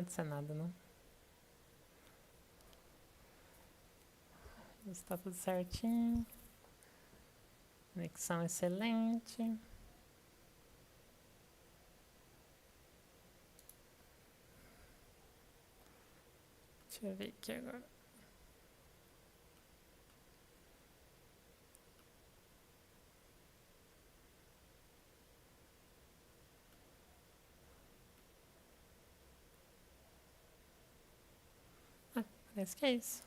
pode ser nada, não. Está tudo certinho. Conexão excelente. Deixa eu ver aqui agora. Ah, parece que é isso.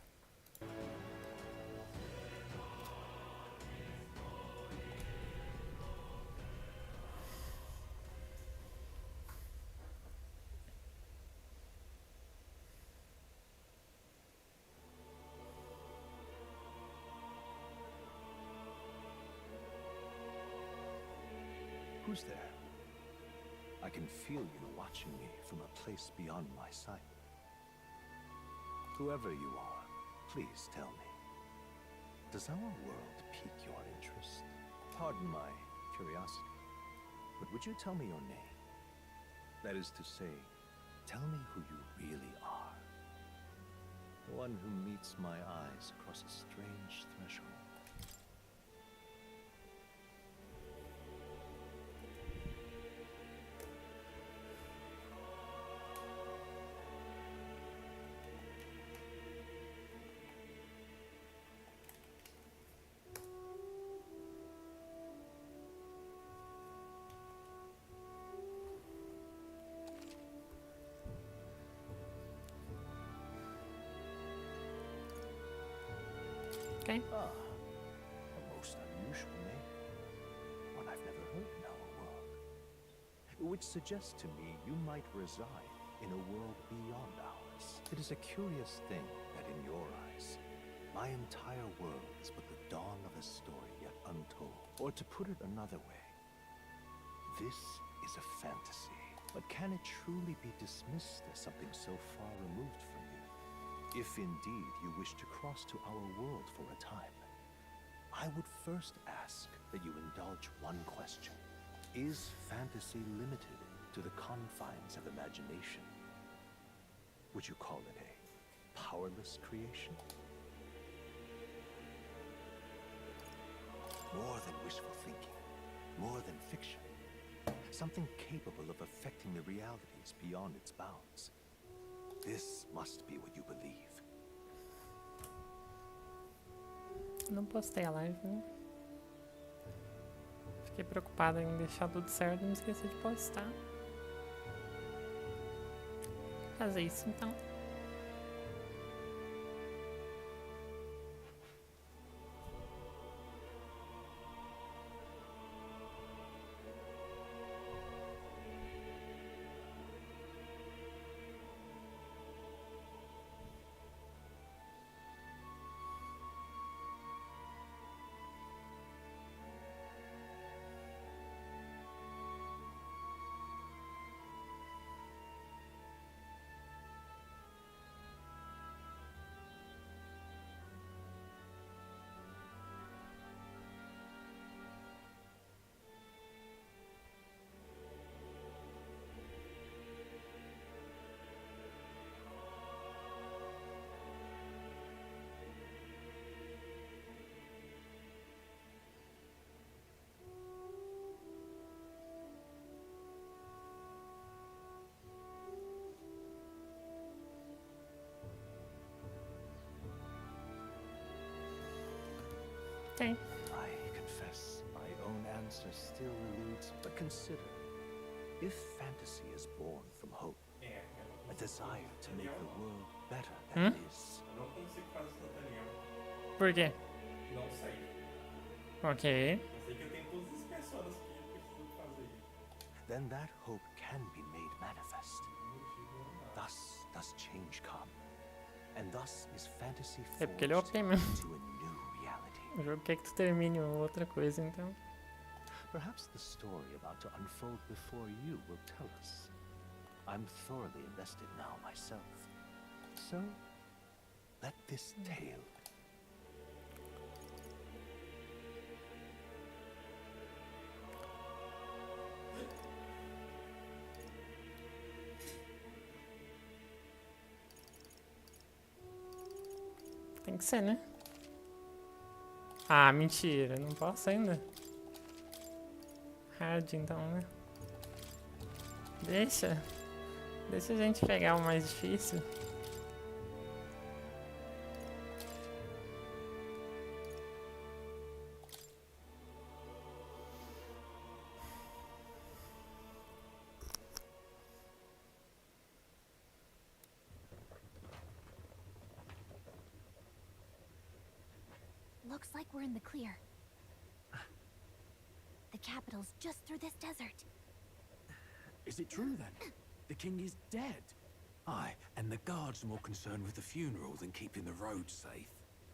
Who's there? I can feel you watching me from a place beyond my sight. Whoever you are, please tell me. Does our world pique your interest? Pardon my curiosity, but would you tell me your name? That is to say, tell me who you really are. The one who meets my eyes across a strange threshold. Ok. Ah, a most unusual name. One I've never heard in our world. Which suggests to me you might reside in a world beyond ours. It is a curious thing that in your eyes, my entire world is but the dawn of a story yet untold. Or to put it another way, this is a fantasy. But can it truly be dismissed as something so far removed from you? If indeed you wish to cross to our world for a time, I would first ask that you indulge one question. Is fantasy limited to the confines of imagination? Would you call it a powerless creation? More than wishful thinking, more than fiction. Something capable of affecting the realities beyond its bounds. This must be what you believe. Não postei a live, né? Fiquei preocupada em deixar tudo certo e me esqueci de postar. Vou fazer isso então. Okay. I confess my own answer still eludes, but consider, if fantasy is born from hope, a desire to make the world better than it is. Eu não consigo fazer instantâneo. Por quê? Não sei. Ok. Eu sei que eu tenho todas as pessoas que eu preciso fazer. Then that hope can be made manifest. Thus does change come. And thus is fantasy É porque ele é forged OP mesmo. into a new reality. O jogo quer que tu termine outra coisa, então. Perhaps the story about to unfold before you will tell us. I'm thoroughly invested now myself. So, let this tale Tem que ser, né? Ah, mentira. Não posso ainda. Hard, então, né? Deixa. Deixa a gente pegar o mais difícil. Looks like we're in the clear. The capital's just through this desert. Is it true then? The king is dead? Aye, and the guards are more concerned with the funeral than keeping the roads safe.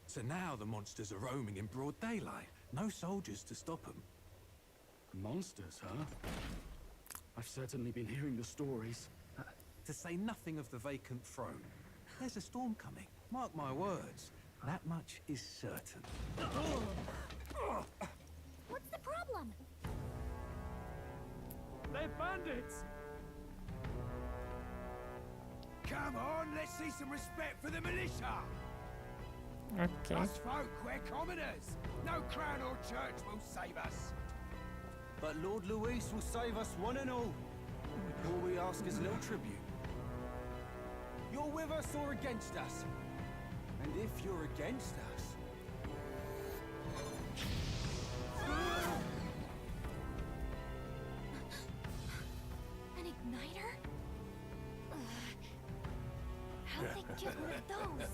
So now the monsters are roaming in broad daylight. No soldiers to stop them. Monsters, huh? I've certainly been hearing the stories. To say nothing of the vacant throne. There's a storm coming, mark my words. That much is certain. What's the problem? They're bandits! Come on, let's see some respect for the militia! Ok. Us folk, we're commoners! No crown or church will save us! But Lord Luis will save us one and all. All we ask is a little tribute. You're with us or against us? And if you're against us... An igniter? How'd they get one of those?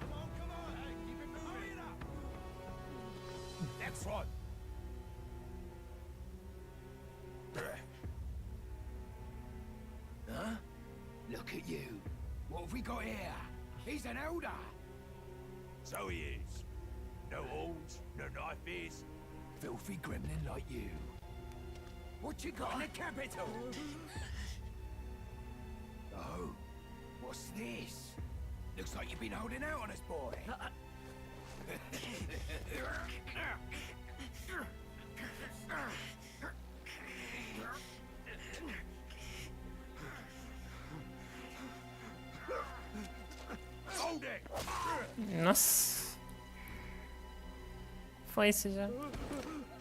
Come on, hey, keep it moving! Hurry it up! Next one! Huh? Look at you. What have we got here? He's an elder. So he is. No horns, no knife is. Filthy gremlin like you. What you got in the capital? Oh, what's this? Looks like you've been holding out on us, boy. Hold it! Nossa. Foi isso já.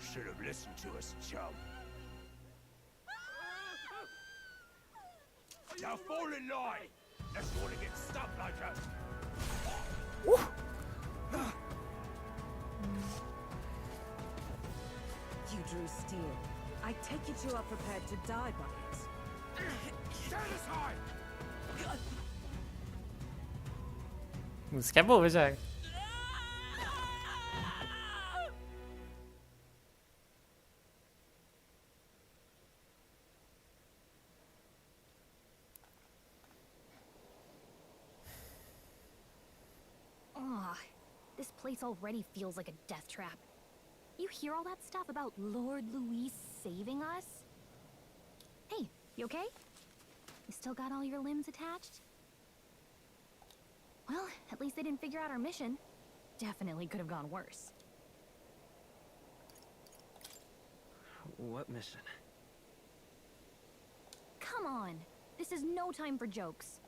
Should have listened to us, chum. Now fall in line! Let's want to get stuck like us. You drew steel. I take it you are prepared to die by it. Stand aside! Música é boa já. Ugh, this place already feels like a death trap. You hear all that stuff about Lord Luis saving us? Hey, you okay? You still got all your limbs attached? Well, at least they didn't figure out our mission. Definitely could have gone worse. What mission? Come on! This is no time for jokes.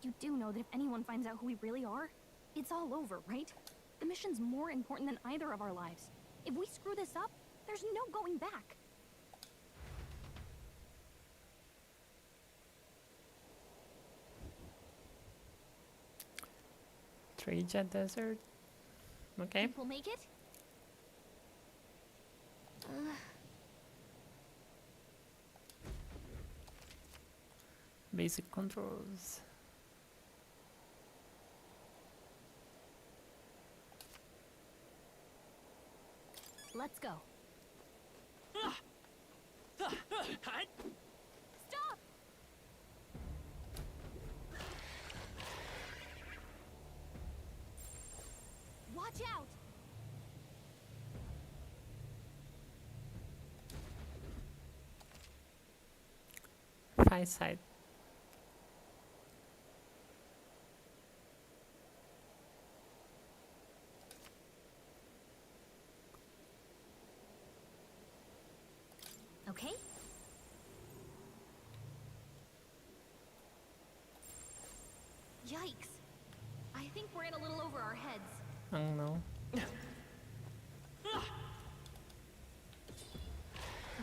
You do know that if anyone finds out who we really are, it's all over, right? The mission's more important than either of our lives. If we screw this up, there's no going back. Treja Desert. Okay. Think we'll make it? Basic controls. Let's go. Stop! Watch out! Far side. Okay. Yikes. I think we're in a little over our heads. Oh não.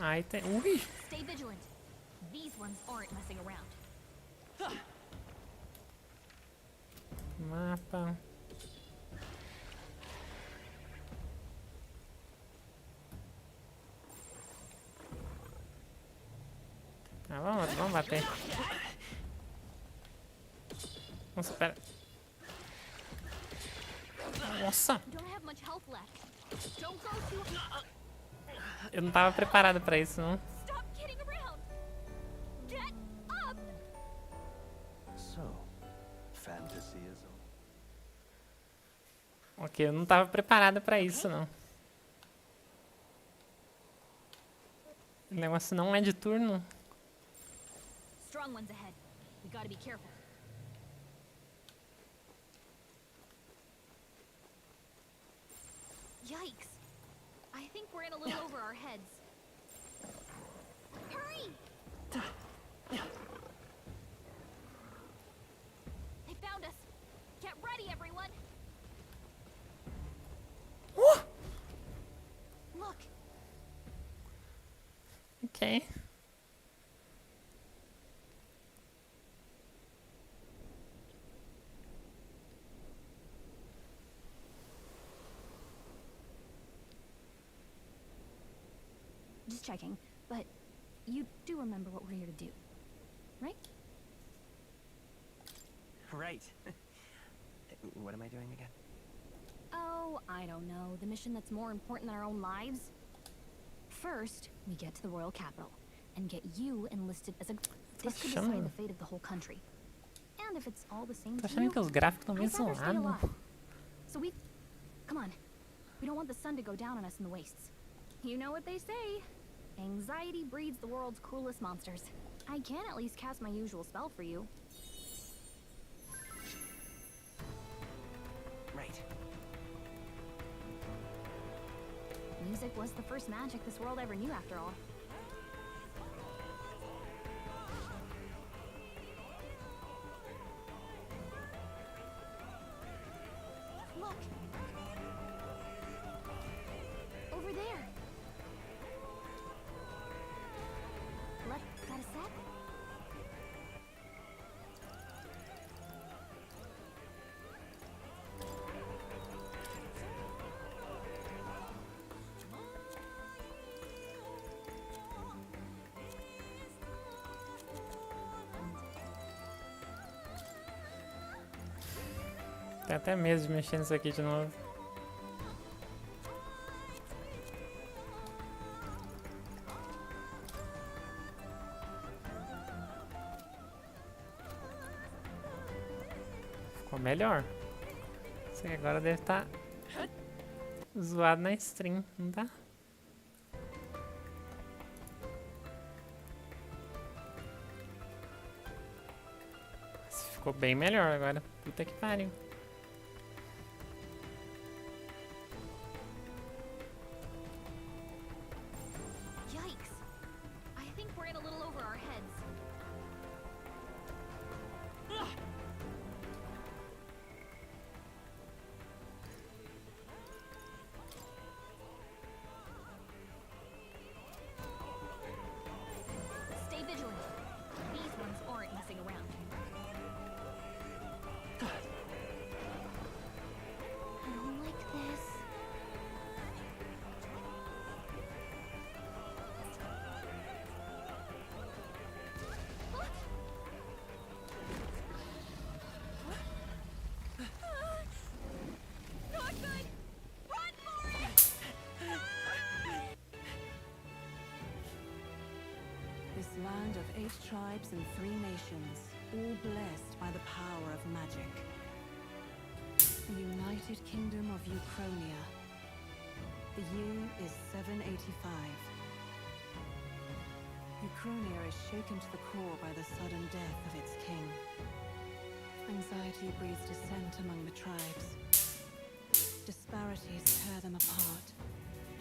Ai, tem. Ui! Stay vigilant. These ones aren't messing around. Mapa. Ah, vamos bater. Nossa, pera. Nossa! You don't have much health left. Don't go too Eu não tava preparado pra isso, não. Stop kidding around. Get up. So, fantasyism. Ok, eu não tava preparado pra isso, não. O negócio não é de turno. Strong ones ahead. We gotta be careful. Yikes. I think we're in a little over our heads. Hurry! They found us. Get ready, everyone. Look. Ok. Just checking, but you do remember what we're here to do, right? Right. What am I doing again? Oh, I don't know. The mission that's more important than our own lives? First, we get to the royal capital and get you enlisted as a... This could decide the fate of the whole country. And if it's all the same Tô to achando you, que os gráficos estão meio I'd rather stay zoados. alive. So we... Come on. We don't want the sun to go down on us in the wastes. You know what they say. Anxiety breeds the world's cruelest monsters. I can at least cast my usual spell for you. Right. Music was the first magic this world ever knew, after all. Look! Over there! Got a sec? Tem até medo de mexer nisso aqui de novo. Ficou melhor. Isso aqui agora deve estar zoado na stream, não tá? Ficou bem melhor agora. Puta que pariu. Yikes! I think we're in a little over our heads. Stay vigilant. These ones aren't messing around. I don't like this. Not good! Run for it! This land of 8 tribes and 3 nations, all blessed by the power of magic. The United Kingdom of Uchronia. The year is 785. Uchronia is shaken to the core by the sudden death of its king. Anxiety breeds dissent among the tribes. Disparities tear them apart,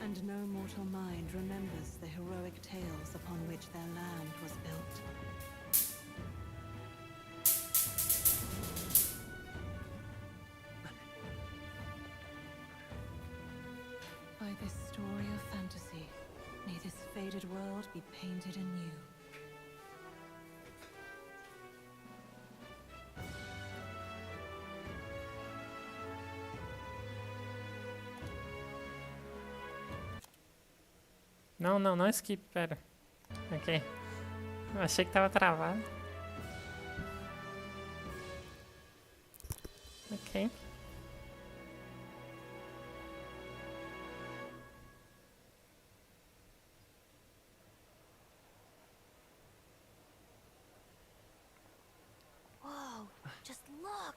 and no mortal mind remembers the heroic tales upon which their land was built. by this story of fantasy, may this faded world be painted anew. Não, não, não skip, pera. Ok. Eu achei que tava travado. Ok. Whoa, just look!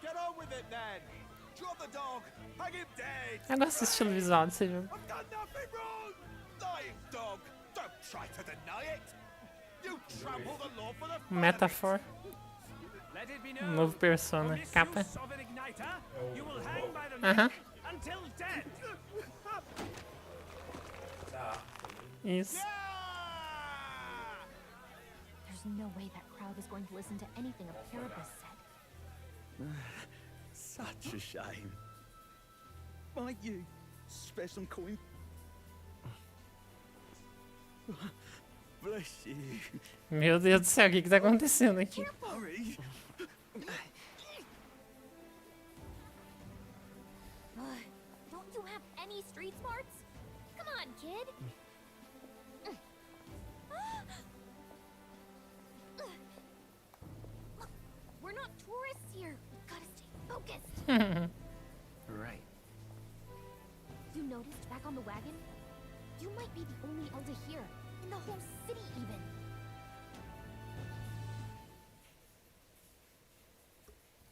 Get on with it then! Drop the dog! Hang him dead! Eu gosto do estilo visual desse jogo. I've done nothing wrong! Lying dog! Don't try to deny it! You trample the law for the fun of it. Metaphor. Let it be Um known, novo persona. for Capa. misuse of an igniter, you will hang by the Aham. neck until dead. Isso. There's no way that crowd is going to listen to anything a Parabus said. Such a shame. Might you spare some coin? Bless you. Meu Deus do céu, o que que tá acontecendo aqui? Hurry. Don't you have any street smarts? Come on, kid! Look, we're not tourists here. We've gotta stay focused. Right. You noticed back on the wagon? You might be the only Elder here, in the whole city even.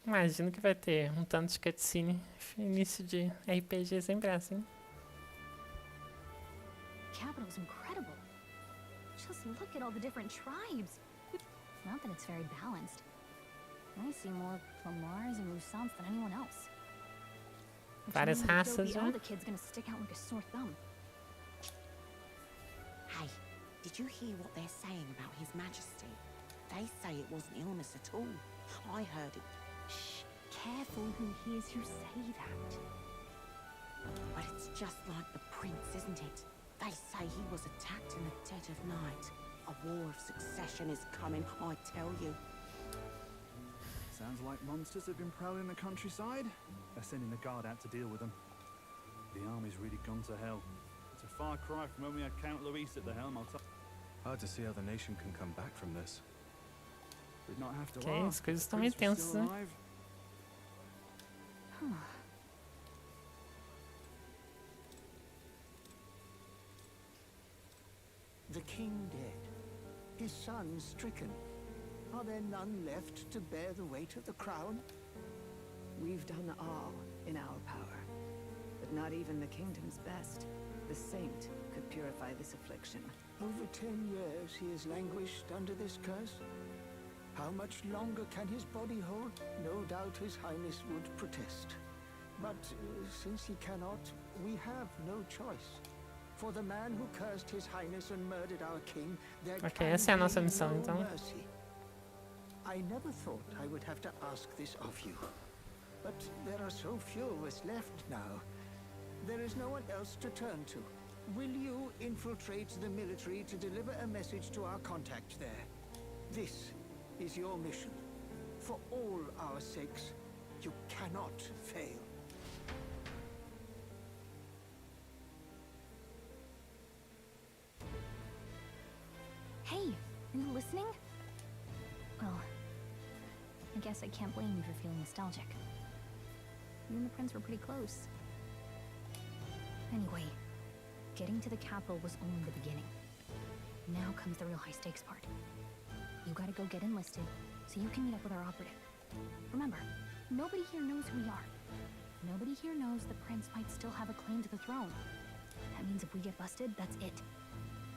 Imagino que vai ter um tanto de cutscene. Início de RPG sempre é assim. Capital's incredible. Just look at all the different tribes. Not that it's very balanced. I see more Plamars and Lusants than anyone else. Which Várias means the raças Dopey já. Elder kid's gonna stick out like a sore thumb. Hey, did you hear what they're saying about His Majesty? They say it wasn't illness at all. I heard it. Shh, careful who hears you say that. But it's just like the prince, isn't it? They say he was attacked in the dead of night. A war of succession is coming, I tell you. Sounds like monsters have been prowling the countryside. They're sending the guard out to deal with them. The army's really gone to hell. It's a far cry from when we had Count Luis at the helm, I'll tell. Hard to see how the nation can come back from this. We'd not have to Ok, ask. as coisas The estão meio prince was tensas, still né? alive. The king dead, his son stricken. Are there none left to bear the weight of the crown? We've done all in our power, but not even the kingdom's best. The saint could purify this affliction. Over 10 years he has languished under this curse. How much longer can his body hold? No doubt his highness would protest. But since he cannot, we have no choice. For the man who cursed his highness and murdered our king, there Ok, can essa é a nossa be missão, no então. mercy. I never thought I would have to ask this of you. But there are so few of us left now. There is no one else to turn to. Will you infiltrate the military to deliver a message to our contact there? This is your mission. For all our sakes, you cannot fail. Hey, are you listening? Well, I guess I can't blame you for feeling nostalgic. You and the prince were pretty close. Anyway, getting to the capital was only the beginning. Now comes the real high-stakes part. You gotta go get enlisted, so you can meet up with our operative. Remember, nobody here knows who we are. Nobody here knows the prince might still have a claim to the throne. That means if we get busted, that's it.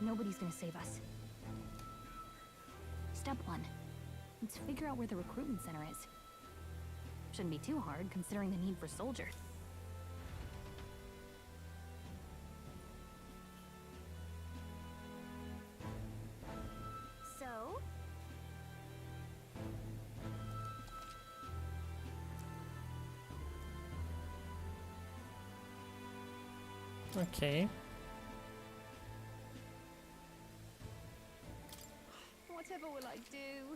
Nobody's gonna save us. Step 1. Let's figure out where the recruitment center is. Shouldn't be too hard, considering the need for soldiers. So? Ok. Whatever will I do?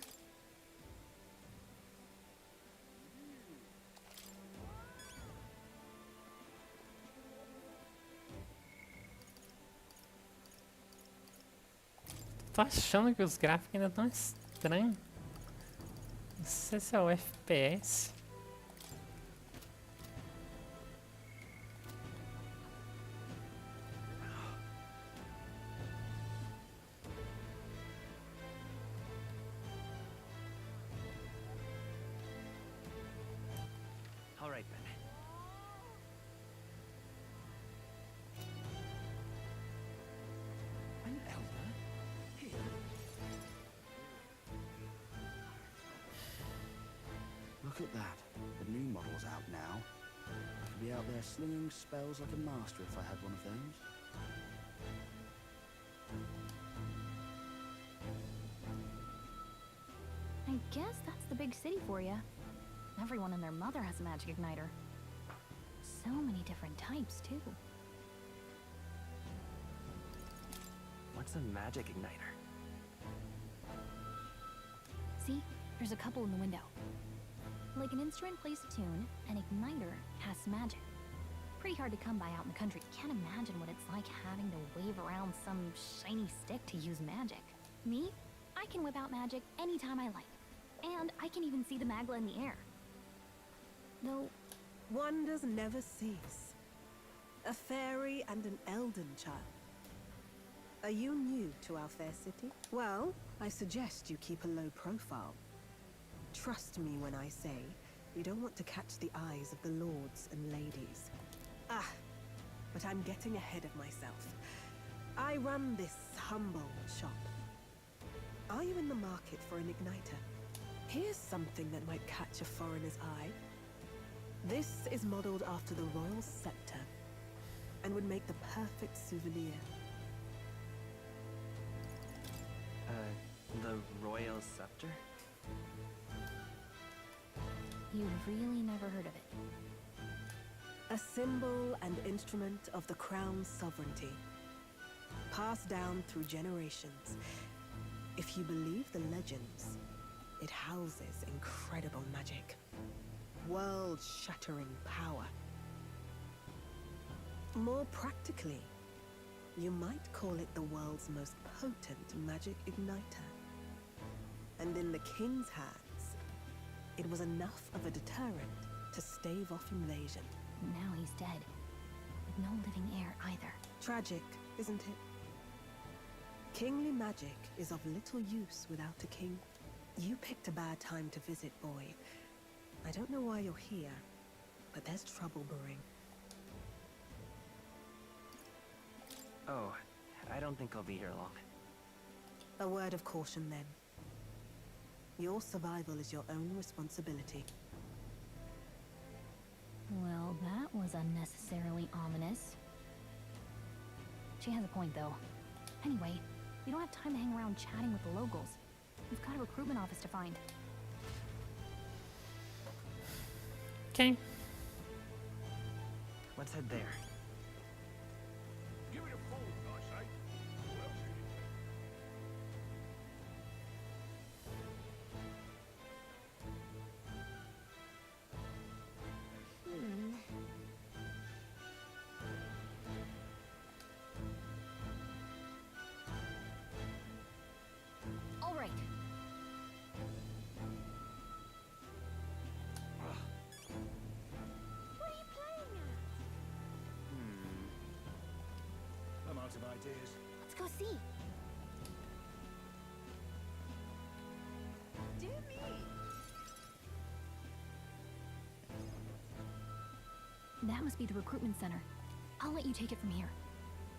Tô achando que os gráficos ainda estão estranhos. Não sei se é o FPS. All right, then. An elder? Here? Look at that. The new model's out now. I could be out there slinging spells like a master if I had one of those. I guess that's the big city for you. Everyone and their mother has a magic igniter. So many different types, too. What's a magic igniter? See? There's a couple in the window. Like an instrument plays a tune, an igniter casts magic. Pretty hard to come by out in the country. Can't imagine what it's like having to wave around some shiny stick to use magic. Me? I can whip out magic anytime I like. And I can even see the Magla in the air. Though... Wonders never cease. A fairy and an Elden child. Are you new to our fair city? Well, I suggest you keep a low profile. Trust me when I say you don't want to catch the eyes of the lords and ladies. Ah, but I'm getting ahead of myself. I run this humble shop. Are you in the market for an igniter? Here's something that might catch a foreigner's eye. This is modeled after the royal scepter and would make the perfect souvenir. The royal scepter? You've really never heard of it. A symbol and instrument of the crown's sovereignty, passed down through generations. If you believe the legends, it houses incredible magic, world-shattering power. More practically, you might call it the world's most potent magic igniter. And in the king's hands, it was enough of a deterrent to stave off invasion. Now he's dead. With no living heir either. Tragic, isn't it? Kingly magic is of little use without a king. You picked a bad time to visit, boy. I don't know why you're here, but there's trouble brewing. Oh, I don't think I'll be here long. A word of caution, then. Your survival is your own responsibility. Well, that was unnecessarily ominous. She has a point, though. Anyway, we don't have time to hang around chatting with the locals. We've got a recruitment office to find. Okay. Let's head there. Give it a fold, I say. Who else All right. What are you playing at? I'm out of ideas. Let's go see. Dear me! That must be the recruitment center. I'll let you take it from here.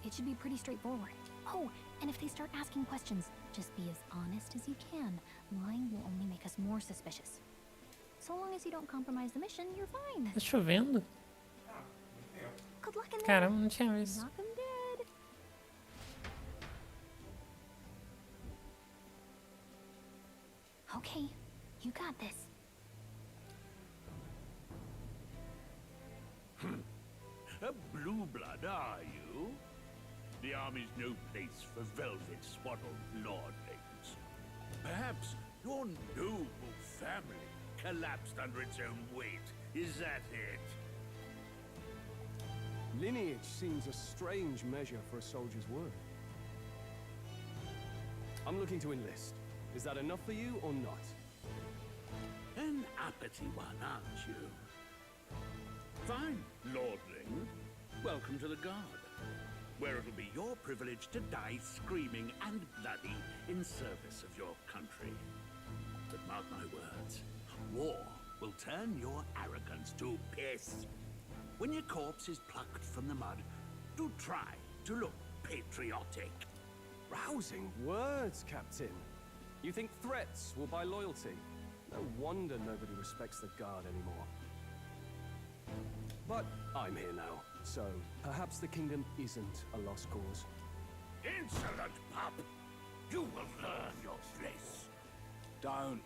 It should be pretty straightforward. Oh, and if they start asking questions, just be as honest as you can. Lying will only make us more suspicious. So long as you don't compromise the mission, you're fine. Tá chovendo? Good luck in there. Caramba, não tinha visto. Knock 'em dead. Okay, you got this. A blue blood, are you? The army's no place for velvet-swaddled lordlings. Perhaps your noble family collapsed under its own weight. Is that it? Lineage seems a strange measure for a soldier's worth. I'm looking to enlist. Is that enough for you or not? An uppity one, aren't you? Fine, lordling. Welcome to the Guard, where it'll be your privilege to die screaming and bloody in service of your country. But mark my words, war will turn your arrogance to piss. When your corpse is plucked from the mud, do try to look patriotic. Rousing words, Captain. You think threats will buy loyalty? No wonder nobody respects the Guard anymore. But I'm here now, so perhaps the kingdom isn't a lost cause. Insolent pup! You will learn your place. Don't.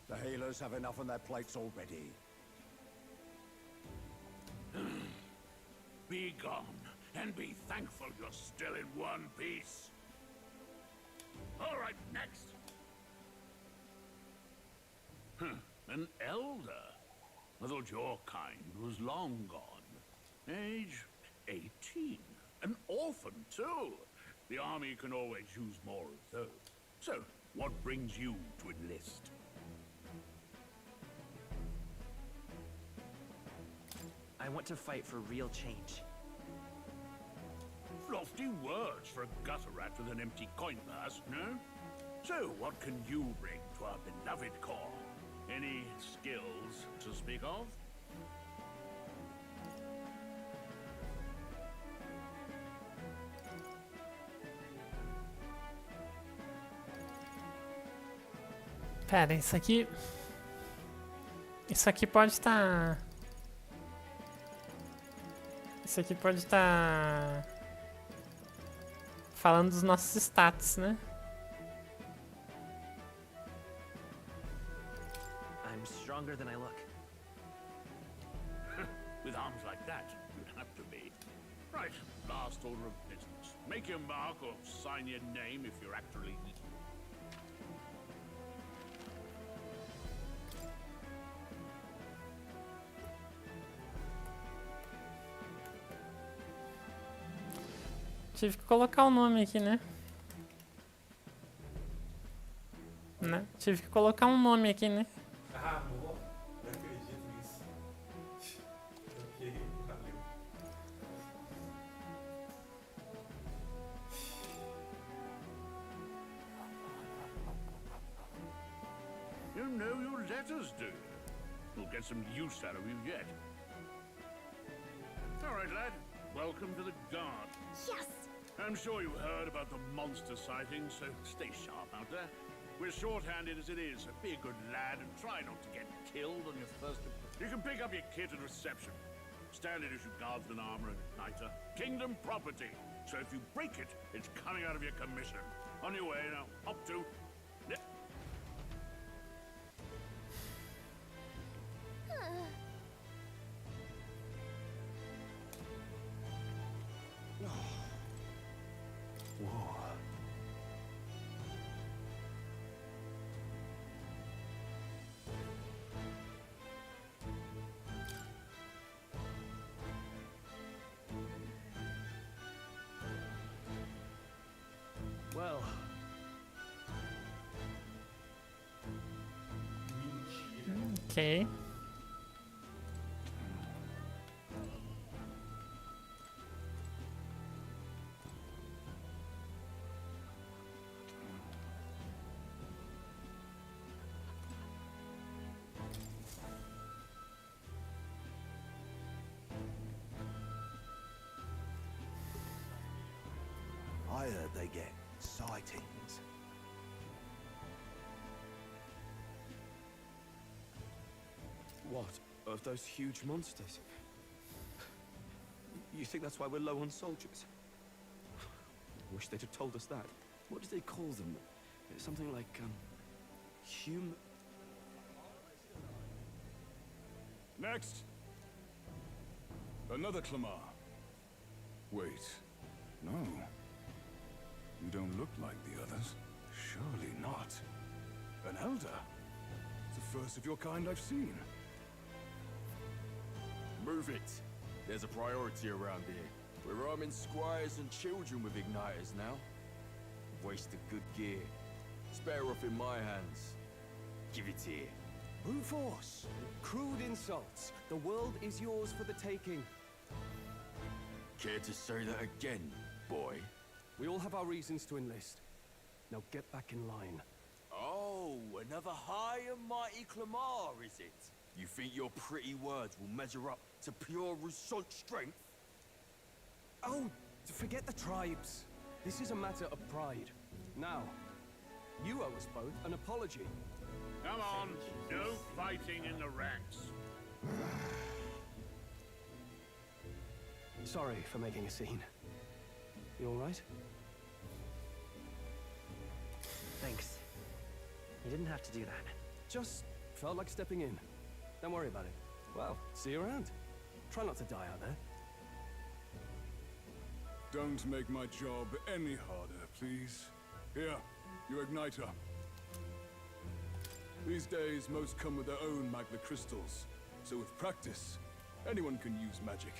The healers have enough on their plates already. Be gone, and be thankful you're still in one piece. All right, next. An elder. I thought your kind was long gone. Age 18. An orphan, too. The army can always use more of those. So, what brings you to enlist? I want to fight for real change. Lofty words for a gutter rat with an empty coin purse, no? So, what can you bring to our beloved corps? Any skills to speak of? Pera, isso aqui... Isso aqui pode estar... Isso aqui pode estar... Falando dos nossos status, né? I'm stronger than I look. With arms like that, you'd have to be. Right, last order of business. Make your mark or sign your name if you're actually... Tive que colocar o nome aqui, né? Tive que colocar um nome aqui, né? Ah, amor, não acredito nisso. Ok, valeu. You know your letters, do you? We'll get some use out of you yet. All right, lad. Welcome to the Guard. Yes! I'm sure you heard about the monster sightings, so stay sharp out there. We're short-handed as it is, so be a good lad and try not to get killed on your first... You can pick up your kit at reception. Standard issue guardsman armor and igniter. Kingdom property. So if you break it, it's coming out of your commission. On your way now. Up to... Well, Ok. I heard sightings. What? Of those huge monsters? You think that's why we're low on soldiers? Wish they'd have told us that. What did they call them? Something like, Next! Another Clamar. Wait, no. You don't look like the others. Surely not. An elder? It's the first of your kind I've seen. Move it. There's a priority around here. We're arming squires and children with igniters now. Waste of good gear. Spare off in my hands. Give it here. brute force. Crude insults. The world is yours for the taking. Care to say that again, boy? We all have our reasons to enlist. Now get back in line. Oh, another high and mighty Clamar, is it? You think your pretty words will measure up to pure Roussault strength? Oh, forget the tribes. This is a matter of pride. Now, you owe us both an apology. Come on, no fighting in the ranks. Sorry for making a scene. You all right? Thanks. You didn't have to do that. Just felt like stepping in. Don't worry about it. Well, see you around. Try not to die out there. Don't make my job any harder, please. Here, your igniter. These days, most come with their own magna crystals. So with practice, anyone can use magic.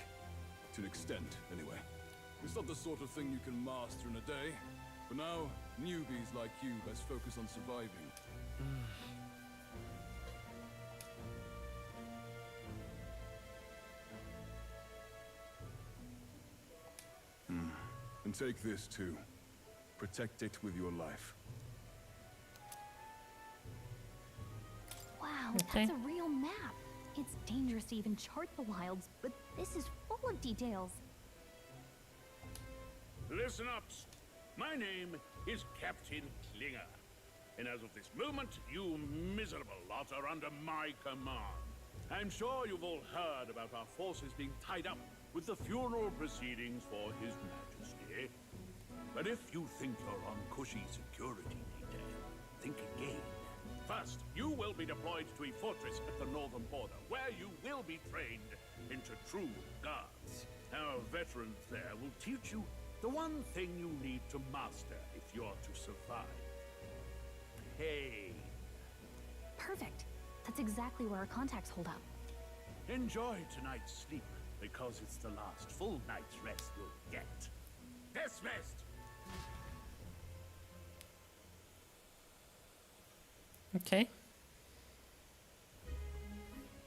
To an extent, anyway. It's not the sort of thing you can master in a day. For now, newbies like you best focus on surviving. And take this too. Protect it with your life. Wow, Okay. that's a real map. It's dangerous to even chart the wilds, but this is full of details. Listen up. My name is Captain Klinger. And as of this moment, you miserable lot are under my command. I'm sure you've all heard about our forces being tied up with the funeral proceedings for His Majesty. But if you think you're on cushy security, Nita, think again. First, you will be deployed to a fortress at the northern border, where you will be trained into true guards. Our veterans there will teach you the one thing you need to master if you're to survive. Pain. Perfect. That's exactly where our contacts hold up. Enjoy tonight's sleep, because it's the last full night's rest you'll get. Dismissed! Okay.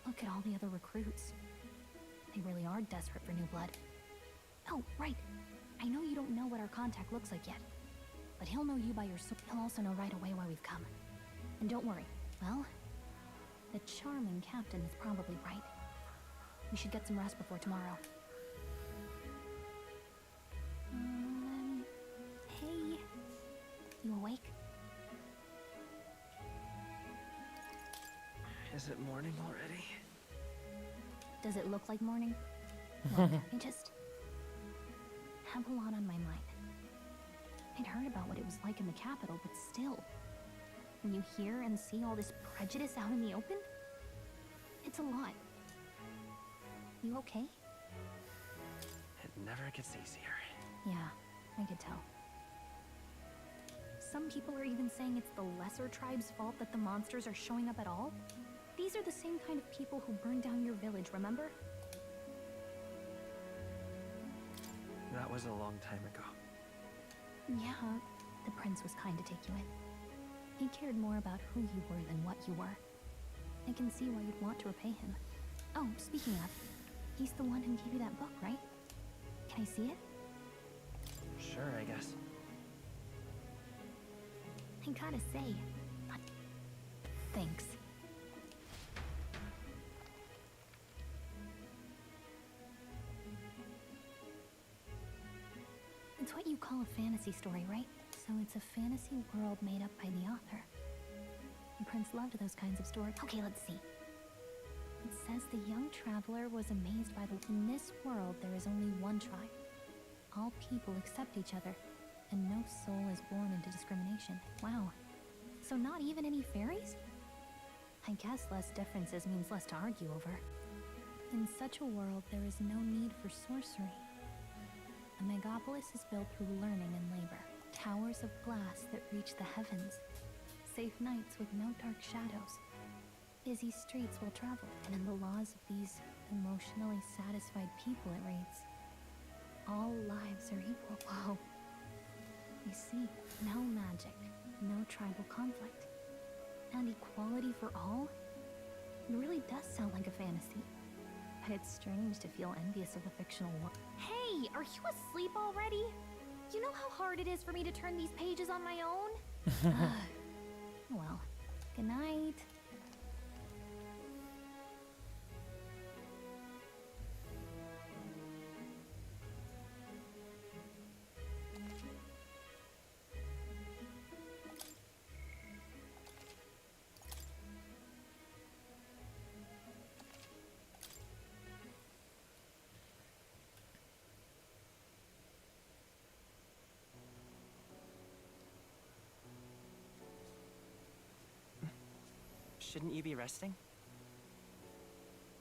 Look at all the other recruits. They really are desperate for new blood. Oh, right. I know you don't know what our contact looks like yet, but he'll know you by your he'll also know right away why we've come. And don't worry. Well, the charming captain is probably right. We should get some rest before tomorrow. Hey. You awake? Is it morning already? Does it look like morning? Look, I just have a lot on my mind. I'd heard about what it was like in the capital, but still, when you hear and see all this prejudice out in the open, it's a lot. You okay? It never gets easier. Yeah, I could tell. Some people are even saying it's the lesser tribe's fault that the monsters are showing up at all. These are the same kind of people who burned down your village, remember? That was a long time ago. Yeah, the prince was kind to take you in. He cared more about who you were than what you were. I can see why you'd want to repay him. Oh, speaking of, he's the one who gave you that book, right? Can I see it? Sure, I guess. I gotta say, thanks. It's what you call a fantasy story, right? So it's a fantasy world made up by the author. The prince loved those kinds of stories. Okay, let's see. It says the young traveler was amazed by in this world there is only one tribe. All people accept each other, and no soul is born into discrimination. Wow. So not even any fairies? I guess less differences means less to argue over. In such a world, there is no need for sorcery. A megapolis is built through learning and labor. Towers of glass that reach the heavens. Safe nights with no dark shadows. Busy streets will travel, and in the laws of these emotionally satisfied people, it reads, all lives are equal. Whoa. You see, no magic, no tribal conflict, and equality for all? It really does sound like a fantasy. But it's strange to feel envious of the fictional world. Hey, are you asleep already? You know how hard it is for me to turn these pages on my own? Well, good night. Shouldn't you be resting?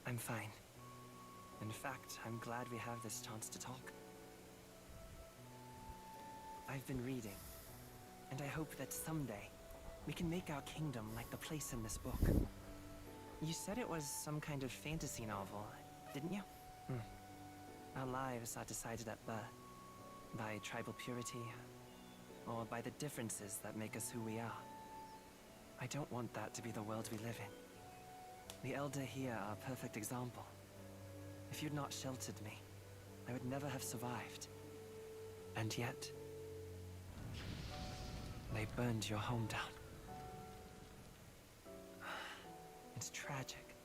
I'm fine. In fact, I'm glad we have this chance to talk. I've been reading, and I hope that someday we can make our kingdom like the place in this book. You said it was some kind of fantasy novel, didn't you? Our lives are decided at birth, by tribal purity, or by the differences that make us who we are. I don't want that to be the world we live in. The Elder here are a perfect example. If you'd not sheltered me, I would never have survived. And yet, they burned your home down. It's tragic,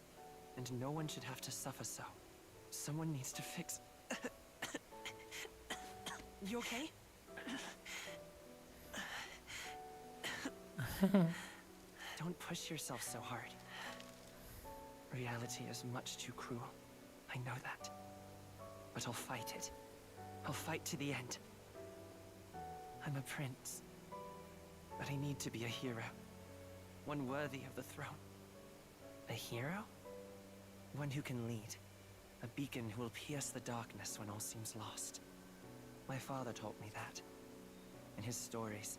and no one should have to suffer so. Someone needs to fix... You okay? Don't push yourself so hard. Reality is much too cruel. I know that. But I'll fight it. I'll fight to the end. I'm a prince. But I need to be a hero. One worthy of the throne. A hero? One who can lead. A beacon who will pierce the darkness when all seems lost. My father taught me that. In his stories,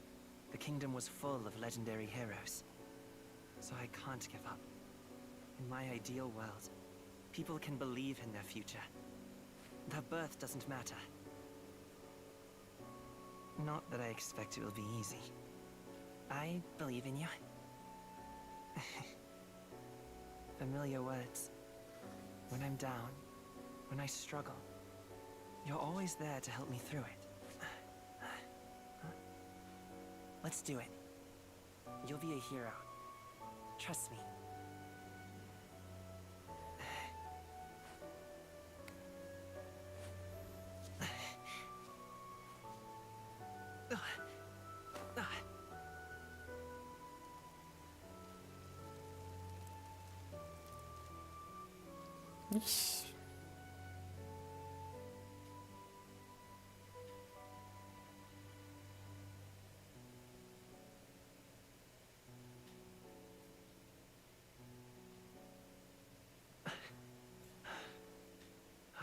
the kingdom was full of legendary heroes. So I can't give up. In my ideal world, people can believe in their future. Their birth doesn't matter. Not that I expect it will be easy. I believe in you. Familiar words. When I'm down, when I struggle, you're always there to help me through it. Let's do it. You'll be a hero. Trust me.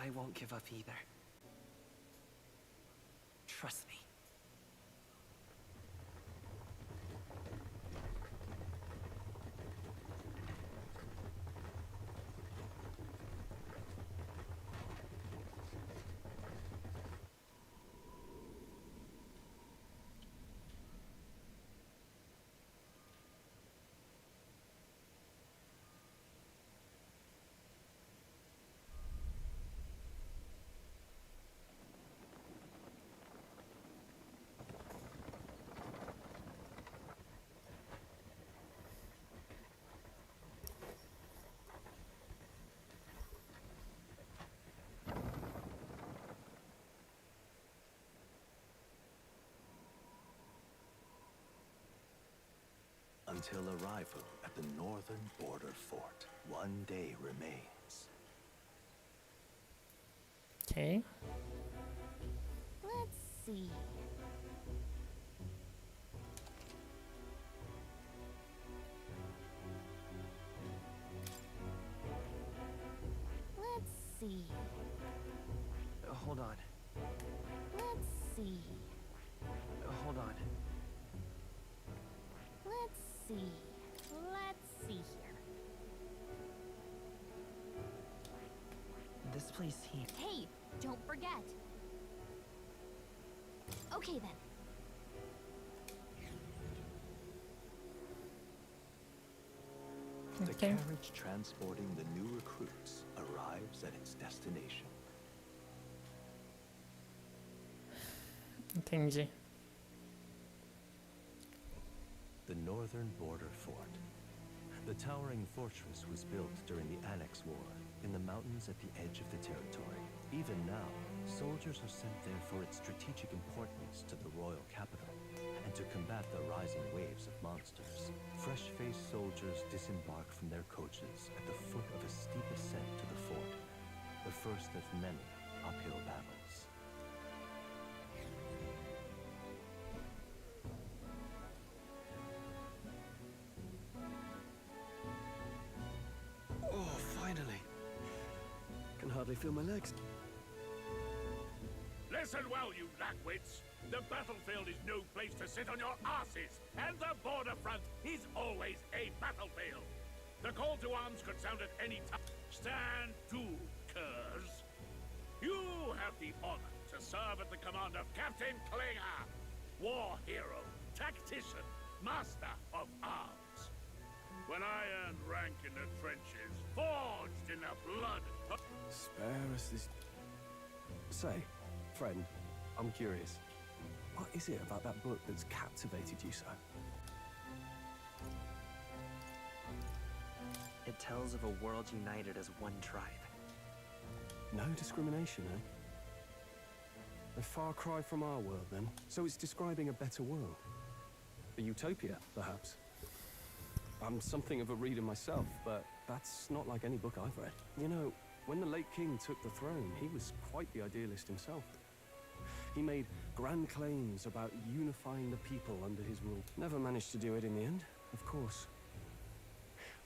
I won't give up either. Trust me. until arrival at the northern border fort. One day remains. Okay. Let's see. Let's see. Hold on. Let's see. Hold on. Let's see. Let's see here. This place here. Hey, don't forget. Okay then. The carriage transporting the new recruits arrives at its destination. Entendi. The northern border fort. The towering fortress was built during the Annex War in the mountains at the edge of the territory. Even now, soldiers are sent there for its strategic importance to the royal capital and to combat the rising waves of monsters. Fresh-faced soldiers disembark from their coaches at the foot of a steep ascent to the fort, the first of many uphill battles. Oh, finally. Can hardly feel my legs. Listen well, you lackwits. The battlefield is no place to sit on your asses, and the border front is always a battlefield. The call to arms could sound at any time. Stand to, curs. You have the honor to serve at the command of Captain Klinger, war hero, tactician, master of arms. When I earned rank in the trenches, forged in the blood of... Spare us this... Say, friend, I'm curious. What is it about that book that's captivated you so? It tells of a world united as one tribe. No discrimination, eh? A far cry from our world, then. So it's describing a better world. A utopia, perhaps. I'm something of a reader myself, but that's not like any book I've read. You know, when the late king took the throne, he was quite the idealist himself. He made grand claims about unifying the people under his rule. Never managed to do it in the end, of course.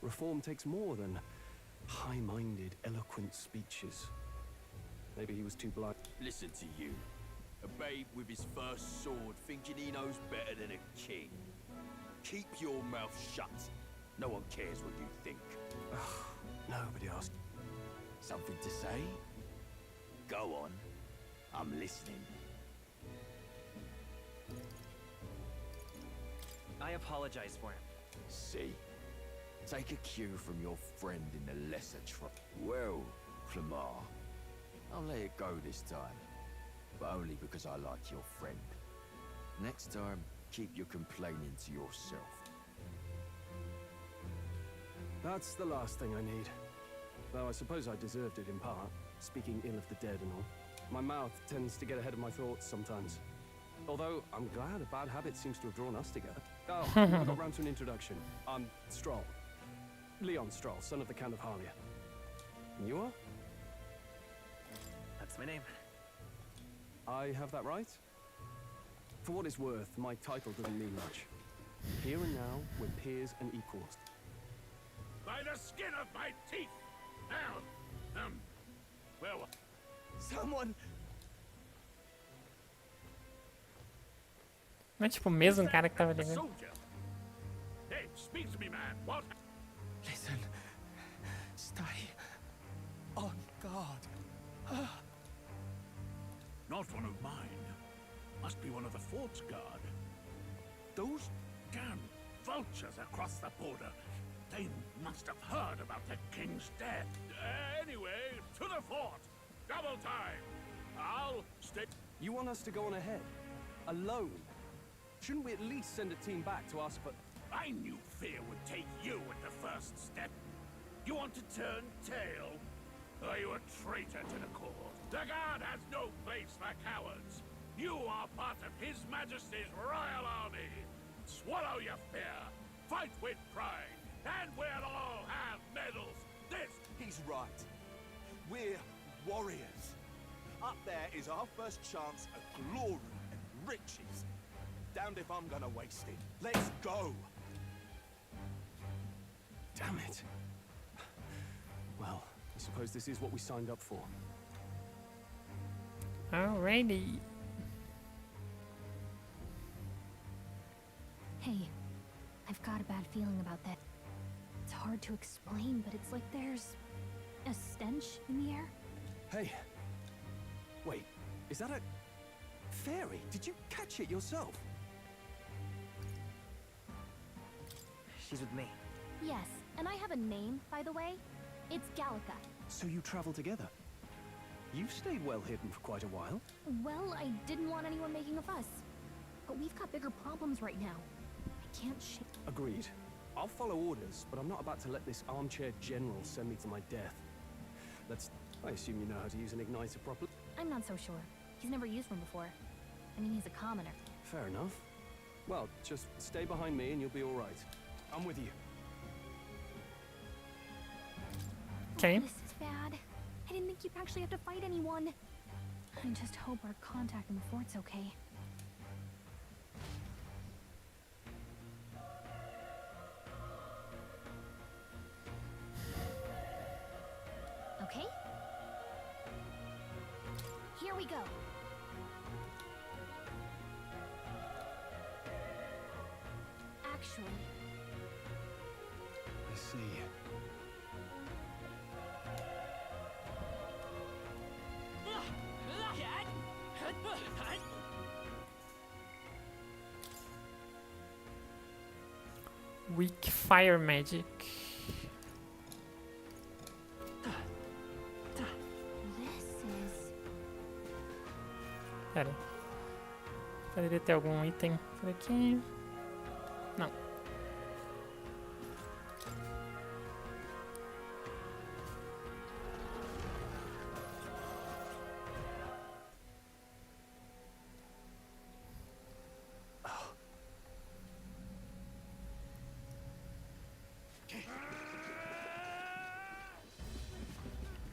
Reform takes more than high-minded, eloquent speeches. Maybe he was too blind. Listen to you. A babe with his first sword thinking he knows better than a king. Keep your mouth shut. No one cares what you think. Nobody asked. Something to say? Go on. I'm listening. I apologize for him. See? Take a cue from your friend in the lesser tribe. Well, Clemar, I'll let it go this time. But only because I like your friend. Next time, keep your complaining to yourself. That's the last thing I need. Though I suppose I deserved it in part, speaking ill of the dead and all. My mouth tends to get ahead of my thoughts sometimes. Although, I'm glad a bad habit seems to have drawn us together. Oh, I got round to an introduction. I'm Stroll. Leon Stroll, son of the Count of Harlia. And you are? That's my name. I have that right? For what it's worth, my title doesn't mean much. Here and now, we're peers and equals. By the skin of my teeth! Now, well... Someone... Não é tipo o mesmo cara que tava ali, né? Soldier! Hey, speak to me, man! What? Listen. Stay on guard. Not one of mine. Must be one of the fort's guard. Those damn vultures across the border. They must have heard about the king's death. Anyway, to the fort. Double time. I'll stay. You want us to go on ahead? Alone? Shouldn't we at least send a team back to ask for... I knew fear would take you at the first step. You want to turn tail? Are you a traitor to the cause? The guard has no place for cowards. You are part of His Majesty's royal army. Swallow your fear. fight with pride, and we'll all have medals. This... He's right. We're warriors. Up there is our first chance at glory and riches. Damned if I'm gonna waste it. Let's go! Damn it. Well, I suppose this is what we signed up for. Alrighty. Hey, I've got a bad feeling about that. It's hard to explain, but it's like there's a stench in the air. Hey. Wait, is that a fairy? Did you catch it yourself? She's with me. Yes, and I have a name, by the way. It's Gallica. So you travel together? You've stayed well hidden for quite a while. Well, I didn't want anyone making a fuss. But we've got bigger problems right now. I can't Agreed. I'll follow orders, but I'm not about to let this armchair general send me to my death. I assume you know how to use an igniter properly? I'm not so sure. He's never used one before. I mean, he's a commoner. Fair enough. Well, just stay behind me and you'll be all right. I'm with you. Okay. Oh, this is bad. I didn't think you'd actually have to fight anyone. I just hope our contact in the fort's okay. Okay? Here we go. Actually... I see. Weak fire magic. Pera. Poderia ter algum item por aqui? Não.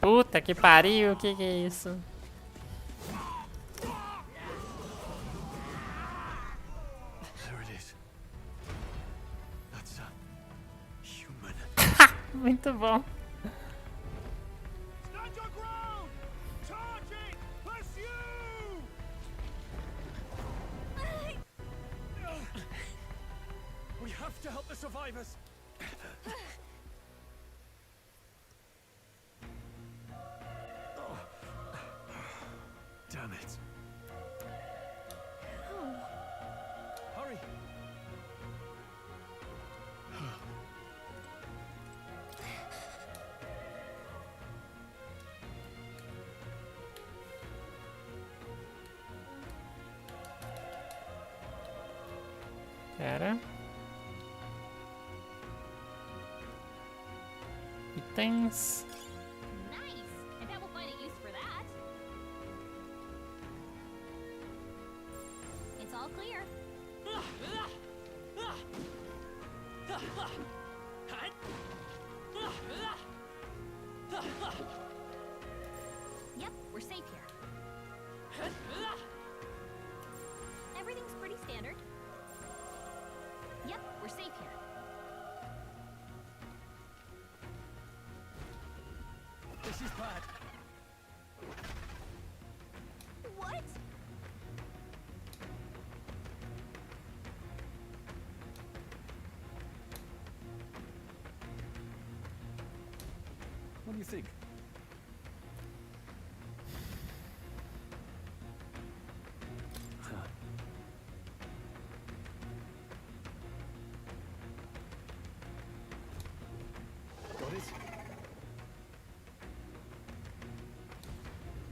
Puta que pariu, que é isso? Muito bom. Stand your ground! Charging! Pursue! We have to help the survivors. Damn it. Hurry. Pera. Itens. Nice! I bet we'll find a use for that. It's all clear. Yep, we're safe here. Everything's pretty standard. Yep, we're safe here. This is bad. What? What do you think? Got it?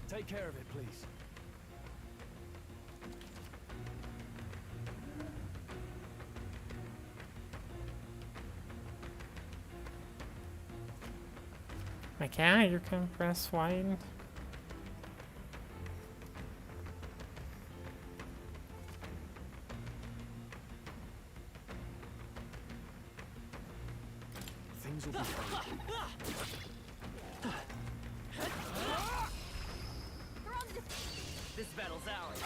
Take care of it, please. Okay, you can press wide. Things will be fine. This battle's ours.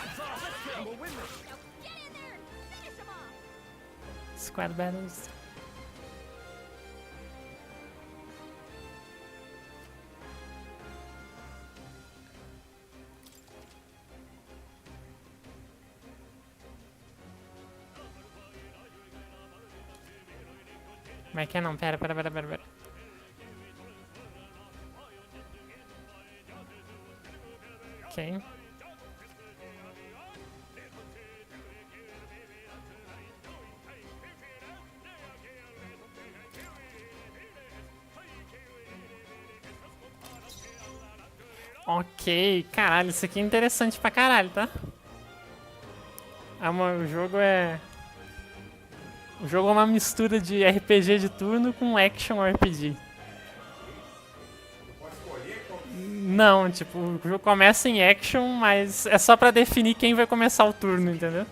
We'll win this. Now get in there and finish him off! Squad battles. Como é que é? Não, pera. Ok. Ok, caralho, isso aqui é interessante pra caralho, tá? O jogo é... O jogo é uma mistura de RPG de turno com action RPG. Não, tipo, o jogo começa em action, mas é só pra definir quem vai começar o turno, entendeu?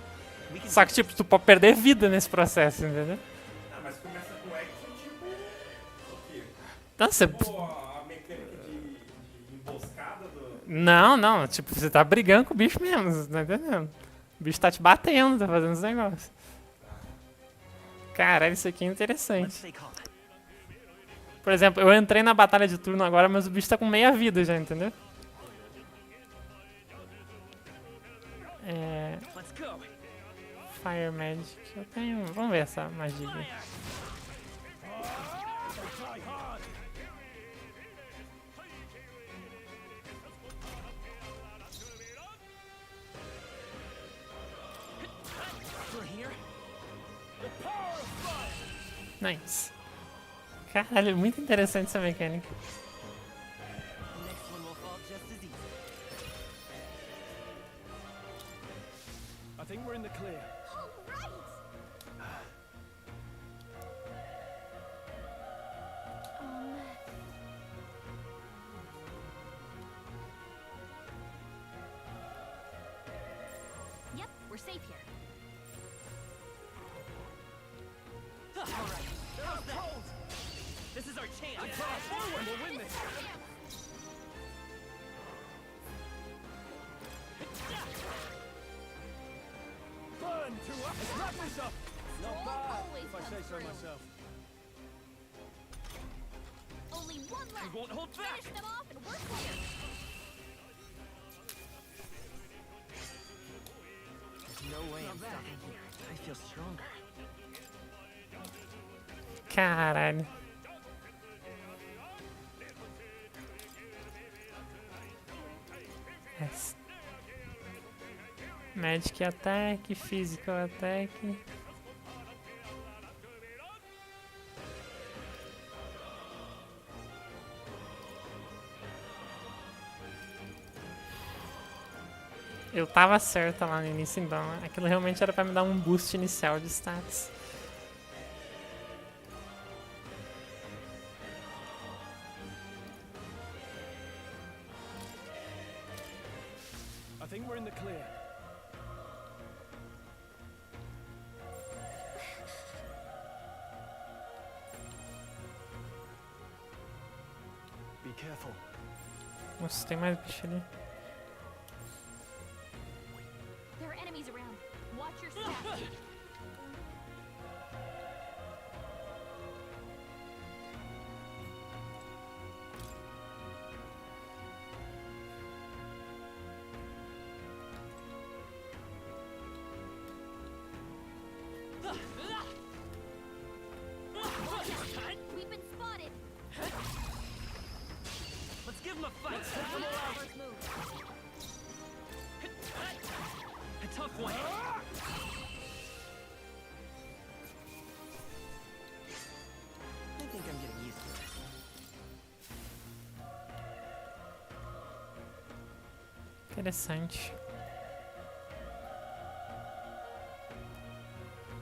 Só que, tipo, tu pode perder vida nesse processo, entendeu? Ah, mas começa com action, tipo... O quê? Então, você... Tipo, a mecânica de emboscada do... Não, tipo, você tá brigando com o bicho mesmo, você tá entendendo? O bicho tá te batendo, tá fazendo os negócios. Caralho, isso aqui é interessante. Por exemplo, eu entrei na batalha de turno agora, mas o bicho tá com meia vida já, entendeu? Fire Magic. Eu tenho... Vamos ver essa magia. Nice. Caralho, muito interessante essa mecânica. I think we're in the clear. Yep, we're safe here. This is our chance. Forward. We'll win this. Burn to us. Let's wrap this up. Not bad, if I say so myself. Only one left. We won't hold back. Finish them off and we're clear. There's no way I'm stopping here. I feel stronger. Caralho. Yes. Magic Attack, Physical Attack. Eu tava certa lá no início, então aquilo realmente era pra me dar um boost inicial de status. I think we're in the clear. Be careful. Nossa, tem mais bicho ali. There are enemies around. Watch your step. We've been spotted. Let's give him a fight. Let's move. A tough one. I think I'm getting used to this. Interessante.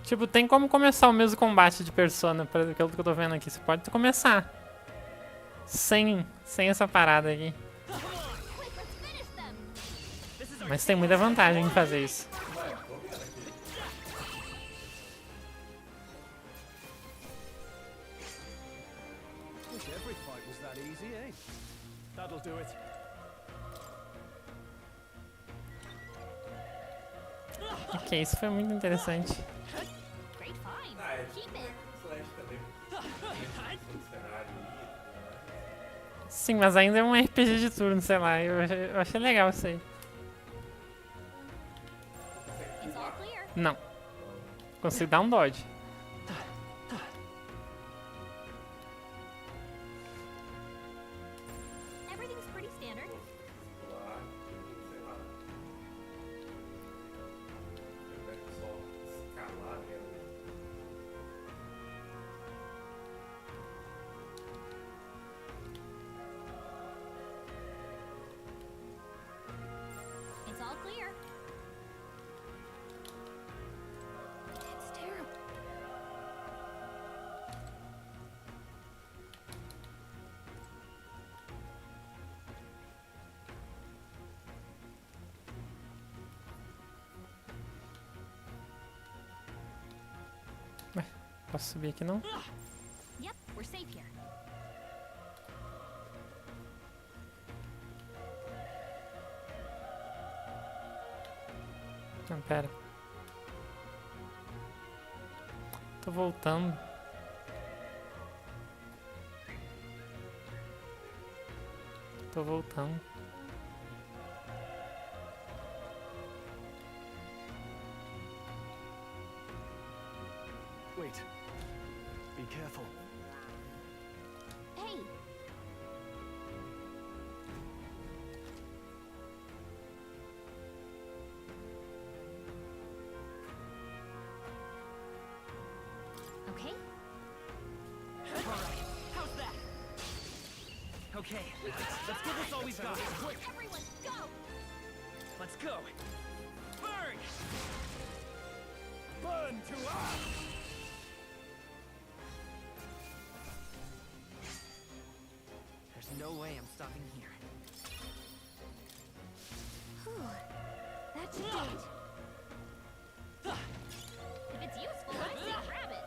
Tipo, tem como começar o mesmo combate de Persona, pelo que eu tô vendo aqui. Você pode começar sem essa parada aqui. Mas tem muita vantagem em fazer isso. wish every fight was that easy, eh? That'll do it. Ok, isso foi muito interessante. Great find. Ah, é Keep it. Slash também. No cenário ali. Sim, mas ainda é um RPG de turno, sei lá. Eu achei legal isso aí. It's all clear. Não. Consigo dar um dodge. Everything's pretty standard. Lá, sei lá. Deve só escalar mesmo. It's all clear. It's terrible. Ué, posso subir aqui não? Yep, we're safe here. Não, pera. Tô voltando. Tô voltando. Wait. Be careful. Hey, okay. Alright, how's that? Okay, let's give this all we've got. Quick, Everyone, go! let's go. Burn! Burn to ash! There's no way I'm stopping here. Whew. That should do it. If it's useful, I say grab it.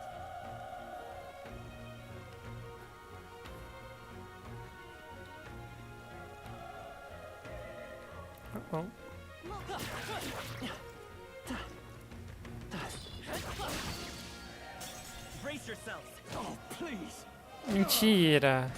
Oh. Brace yourselves. Oh, please! Mentira.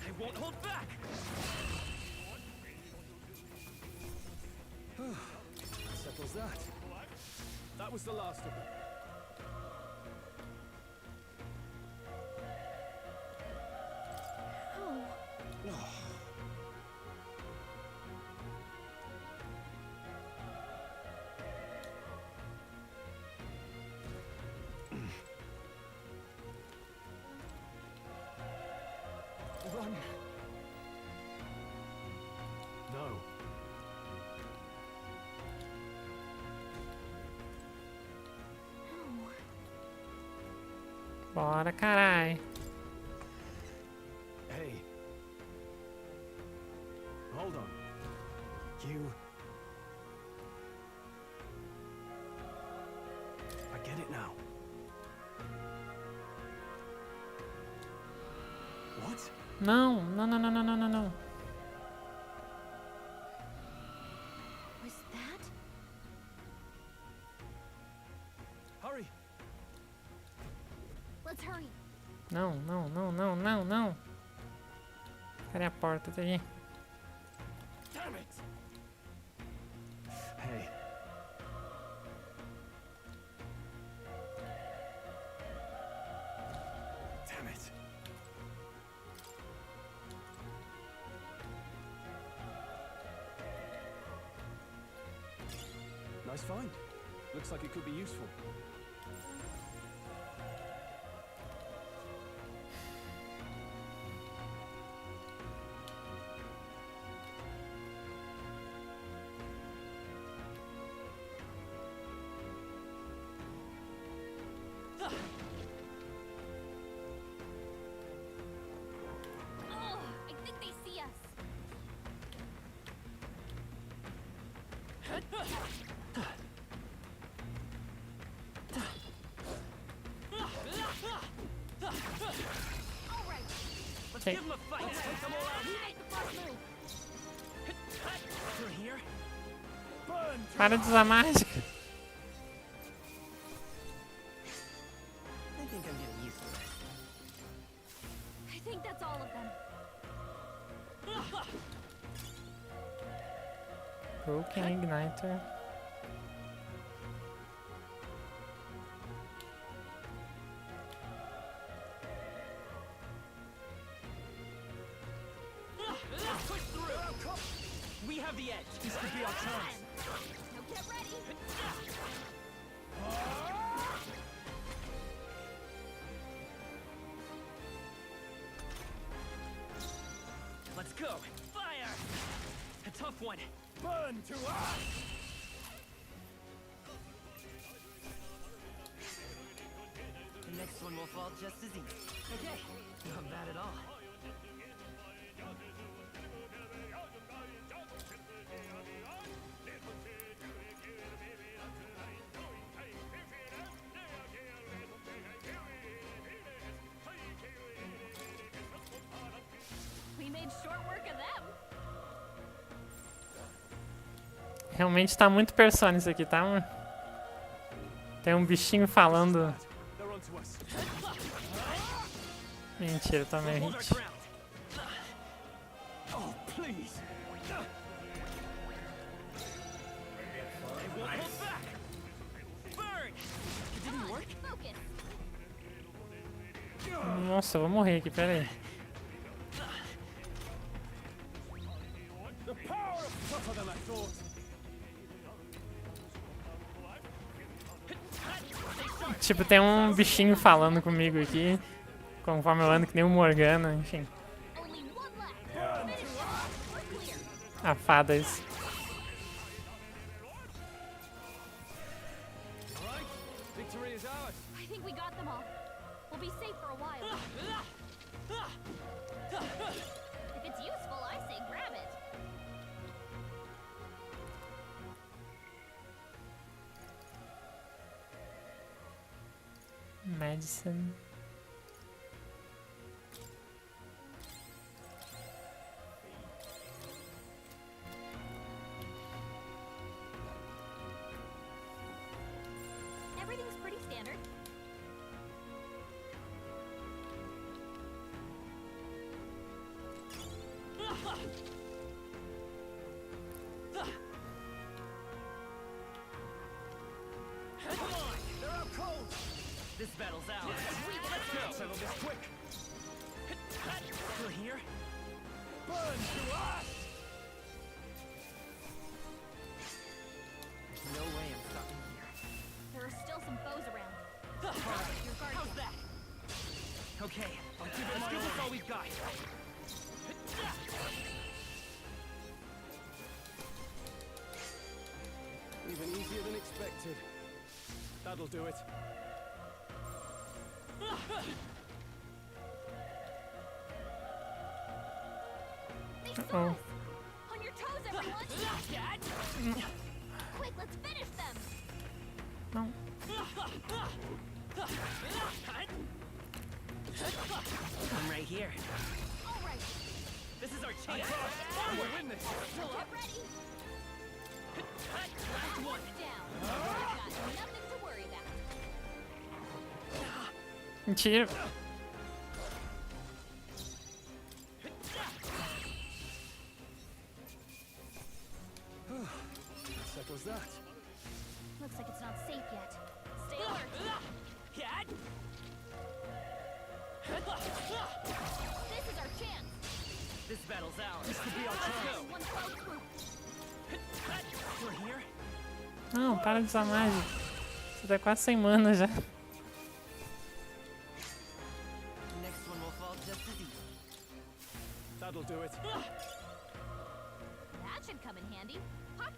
I won't hold back. Settles that. That was the last of them. Oh. Run! No. Bora, carai. Hey. Hold on. You... I get it now. What? Não, não, não, não, não, não, não, não. Was that? Hurry! Let's hurry. Não, não, não, não, não, não. Cadê a porta? Tá aqui. Damn it! Hey. Damn it. Nice find. Looks like it could be useful. Oh, I think they see us. Let's Okay. give him a fight. Let's take them all out. Through here. Burn! Para de usar mágica. I think I'm getting used to it. I think that's all of them. Broken Igniter. Push through. We have the edge. This could be our chance. Now get ready. Let's go. Fire. A tough one. Burn to us! The next one will fall just as easy. Okay. Not bad at all. We made short work of them. Realmente tá muito Persona isso aqui, tá? Tem um bichinho falando. They're onto us. Mentira, tá meio Hold our hit. ground. Oh, please. They won't hold back. Burn. It didn't work. Focus. Nossa, eu vou morrer aqui, pera aí. The power is tougher than I thought. Tipo, tem um bichinho falando comigo aqui. Conforme eu ando, que nem o Morgana, enfim. Only one left. Finish. We're clear. Afadas. All right, victory is ours. I think we got them all. We'll be safe for a while. If it's useful, I say grab it. Medicine. Everything's pretty standard. Come on. They're out cold. This battle's ours. Let's go. Settle this quick. Through here. Burn to us! There's no way I'm stopping here. There are still some foes around. Your guard How's that? Okay, let's give this all we've got. Even easier than expected. That'll do it. They saw Uh-oh. us. On your toes, everyone. Quick, let's finish them. No. I'm right here. All right. This is our chance. We'll win this. Get ready. Last one. Down. We've got nothing to worry about. Mentira. Settles that. Looks like it's not safe yet. Stay alert. This is our chance. This battle's ours. This could be our chance. One foe group. Through here. Não, para de usar mágica. Você tá quase sem mana já. The next one will fall just as easy. That'll do it. That should come in handy. Pop.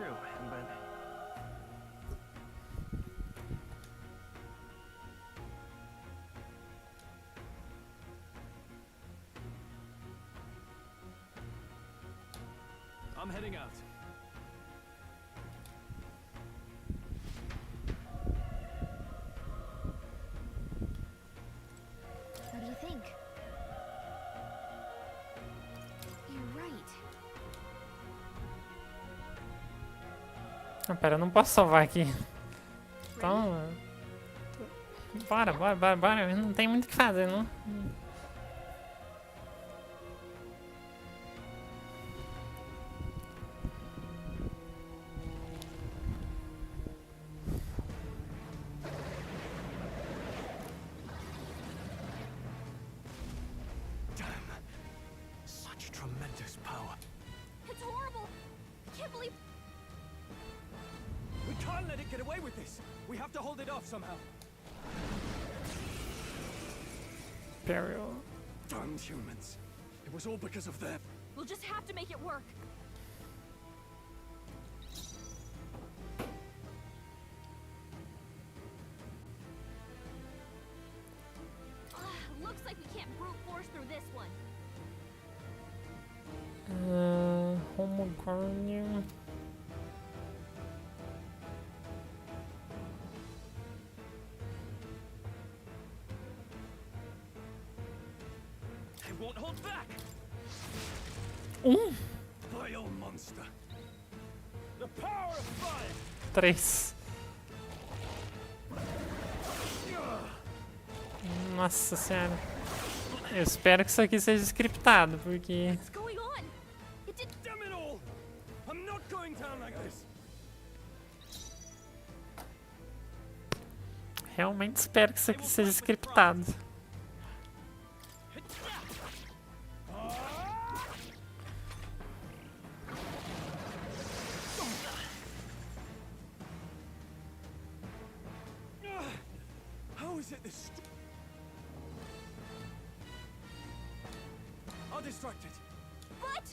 true, but... I'm heading out. What do you think? You're right. Ah, pera, eu não posso salvar aqui. Então... Bora. Não tem muito o que fazer, não? Such tremendous power. It's horrible. I can't believe. We can't let it get away with this. We have to hold it off somehow. Imperial. Damn humans. It was all because of them. We'll just have to make it work. Looks like we can't brute force through this one. Homogornium. They won't hold back. Vile monster. The power of fire. 3. Nossa senhora. Eu espero que isso aqui seja scriptado, porque... What's going on? It did. Damn it all! I'm not going down like this. Realmente espero que isso aqui seja scriptado. How is it this? Are distracted. What?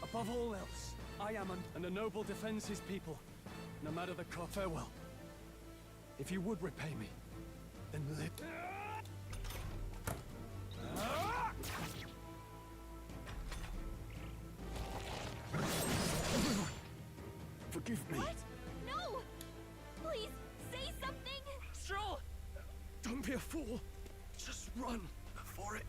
Above all else, I am and a noble defends his people, no matter the cost. Farewell. If you would repay me, then live. Forgive me. What? No! Please, say something! Stroll! Don't be a fool. Just run for it.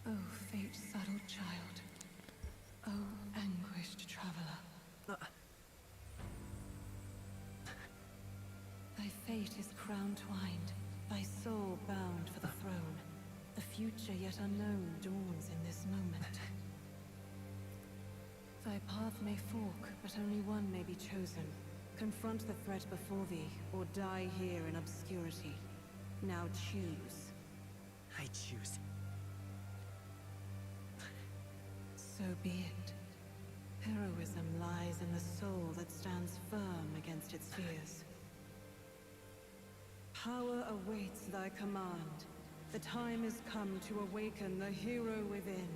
Oh, fate-saddled child. Oh, anguished traveler. Thy fate is crown-twined, thy soul bound for the throne. The future yet unknown dawns in this moment. Thy path may fork, but only one may be chosen. Confront the threat before thee, or die here in obscurity. Now choose. I choose. So be it. Heroism lies in the soul that stands firm against its fears. Power awaits thy command. The time is come to awaken the hero within.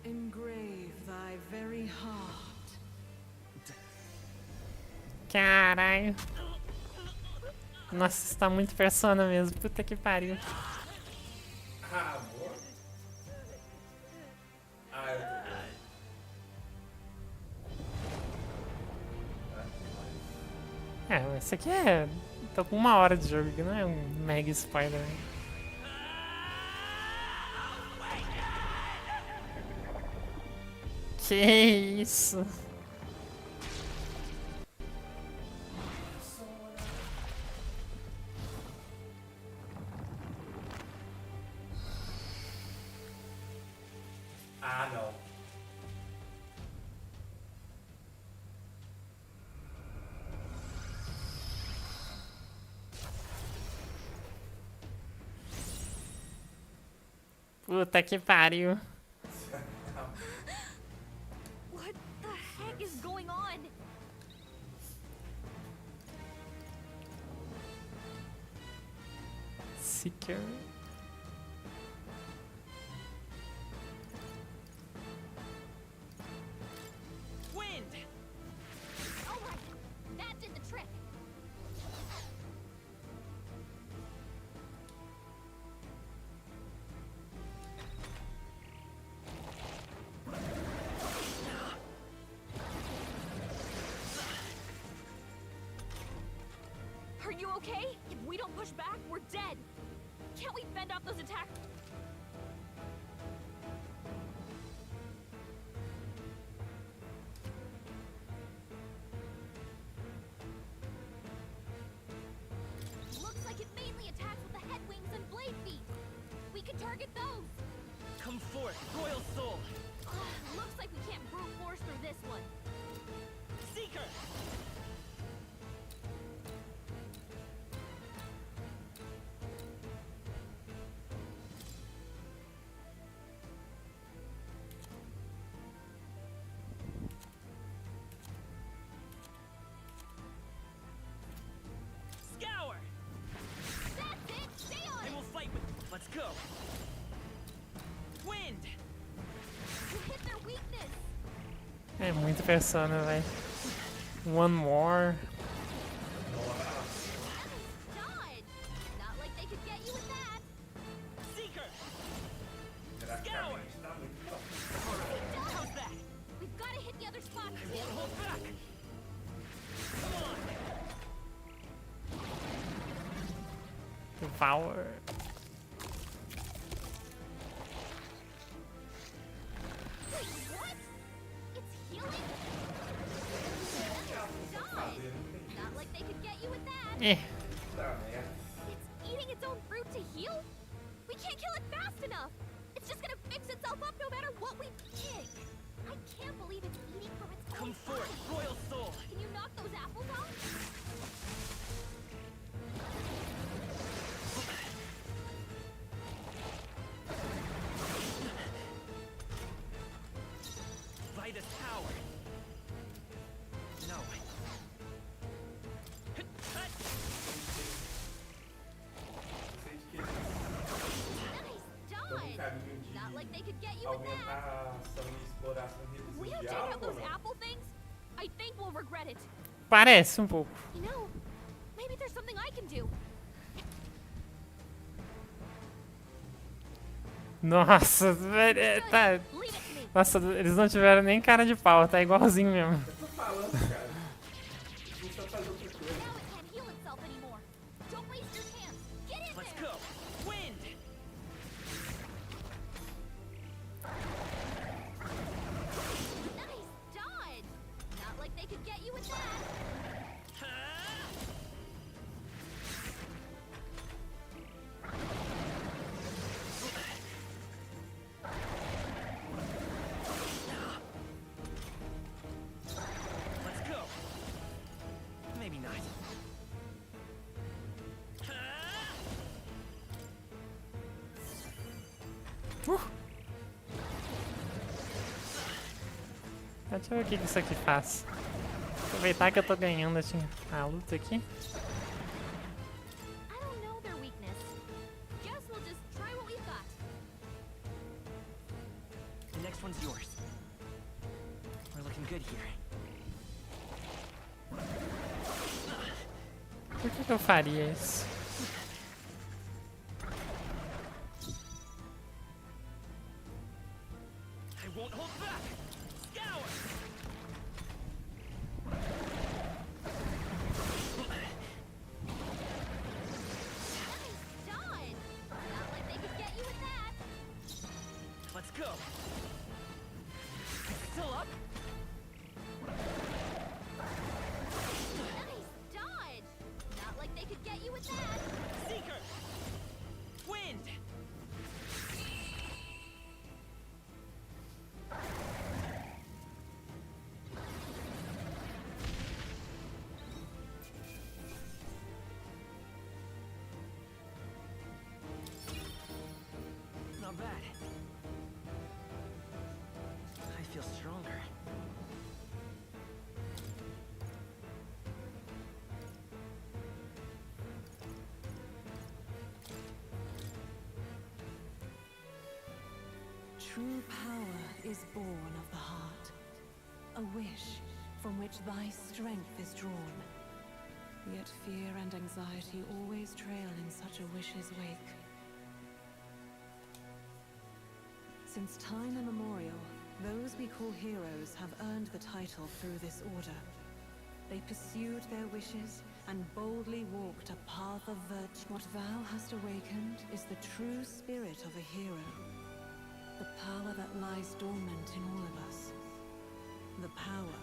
Engrave thy very heart. Caralho. Nossa, isso tá muito Persona mesmo. Puta que pariu. Ah, amor. Ah, eu tô bem. Esse aqui é... Tô com 1 hora de jogo aqui, não é um mega spoiler. Que isso? Ah, não. Puta que pariu. What the heck is going on? Seeker. you okay? If we don't push back, we're dead. Can't we fend off those attacks? Looks like it mainly attacks with the head wings and blade feet. We can target those. Come forth, royal soul. Looks like we can't brute force through this one. Seeker! Scour! That's it! Stay on I it! will fight with... Let's go! Wind! You hit their weakness! É muito persona, velho. One more. Dodge! Not like they could get you with that! Seeker! Scour! How's that? We've got to hit the other spots I too! won't hold back! Come on! Devour. Wait, what? It's healing? Dodge! Not like they could get you with that! Eh. It's eating its own fruit to heal? We can't kill it fast enough! It's just gonna fix itself up no matter what we dig! I can't believe it's eating from its Come own forth, body. royal soul! Can you knock those apples off? By the tower! No. Nice dodge! Not like they could get you with that! Aumentar a ação e exploração e If we reduzir don't take out diálogo, those não? apple things, I think we'll regret it. Parece pouco. You know, maybe there's something I can do. Nossa, velho, tá. Leave it to me. Nossa, eles não tiveram nem cara de pau, tá igualzinho mesmo. Eu tô falando, cara. Não precisa fazer outra coisa. Now it can't heal itself anymore. Don't waste your chance. Get in Let's there. go! Wind! Nice dodge. Not like they could get you with that. Let's go! Maybe not. Deixa eu ver o que isso aqui faz. Aproveitar que eu tô ganhando assim, a luta aqui. I don't know their weakness. Guess we'll just try what we've got. The next one's yours. We're looking good here. Por que eu faria isso? I won't hold back! Scour! Nice dodge. Not like they could get you with that. Let's go! Still up? Nice dodge. Not like they could get you with that. Seeker! Wind! Not bad. I feel stronger. True power is born of the heart, a wish from which thy strength is drawn. Yet fear and anxiety always trail in such a wish's wake. Since time immemorial, those we call heroes have earned the title through this order. They pursued their wishes and boldly walked a path of virtue. What thou hast awakened is the true spirit of a hero. The power that lies dormant in all of us. The power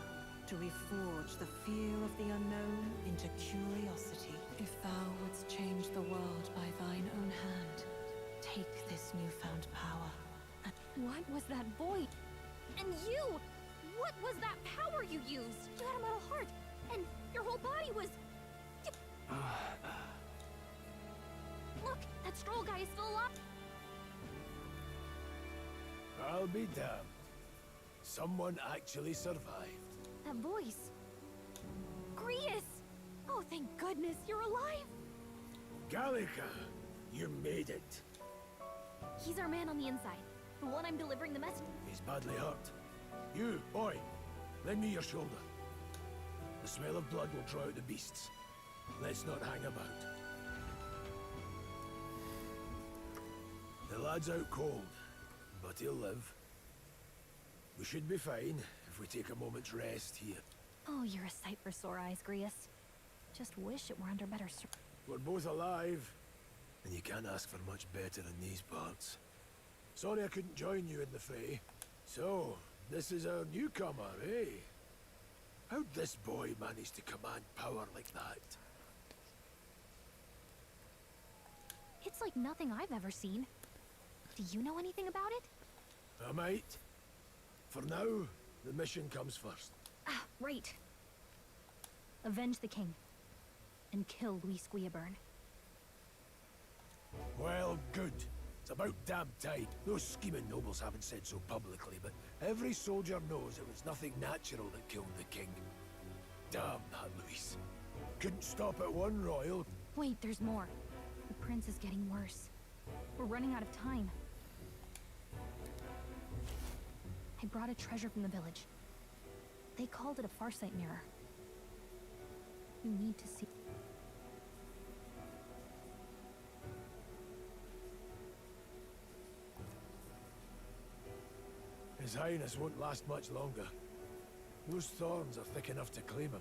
to reforge the fear of the unknown into curiosity. If thou wouldst change the world by thine own hand, take this newfound power. What was that voice? And you! What was that power you used? You had a metal heart, and your whole body was... Look, that Stroll guy is still alive. I'll be damned. Someone actually survived. That voice. Grius! Oh, thank goodness, you're alive! Gallica, you made it. He's our man on the inside. The one I'm delivering the message. He's badly hurt. You, boy, lend me your shoulder. The smell of blood will draw out the beasts. Let's not hang about. The lad's out cold, but he'll live. We should be fine if we take a moment's rest here. Oh, you're a sight for sore eyes, Grius. Just wish it were under better We're both alive, and you can't ask for much better in these parts. Sorry I couldn't join you in the fray. So, this is our newcomer, eh? How'd this boy manage to command power like that? It's like nothing I've ever seen. Do you know anything about it? I might. For now, the mission comes first. Ah, right. Avenge the king. And kill Luis Guillaburn. Well, good. It's about damn time. Those scheming nobles haven't said so publicly, but every soldier knows it was nothing natural that killed the king. Damn that Luis. Couldn't stop at one royal. Wait, there's more. The prince is getting worse. We're running out of time. I brought a treasure from the village. They called it a farsight mirror. You need to see... His Highness won't last much longer. Those thorns are thick enough to claim him.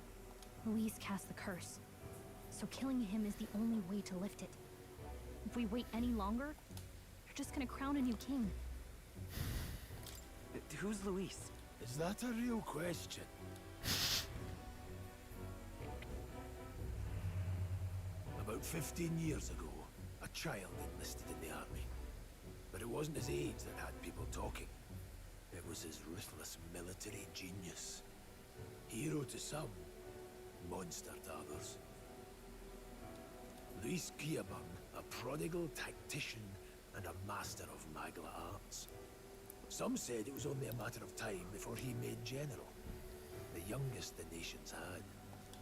Luis cast the curse, so killing him is the only way to lift it. If we wait any longer, you're just gonna crown a new king. Who's Luis? Is that a real question? About 15 years ago, a child enlisted in the army. But it wasn't his age that had people talking. It was his ruthless military genius. Hero to some, monster to others. Luis Guillaburn, a prodigal tactician and a master of Magla arts. Some said it was only a matter of time before he made general, the youngest the nations had.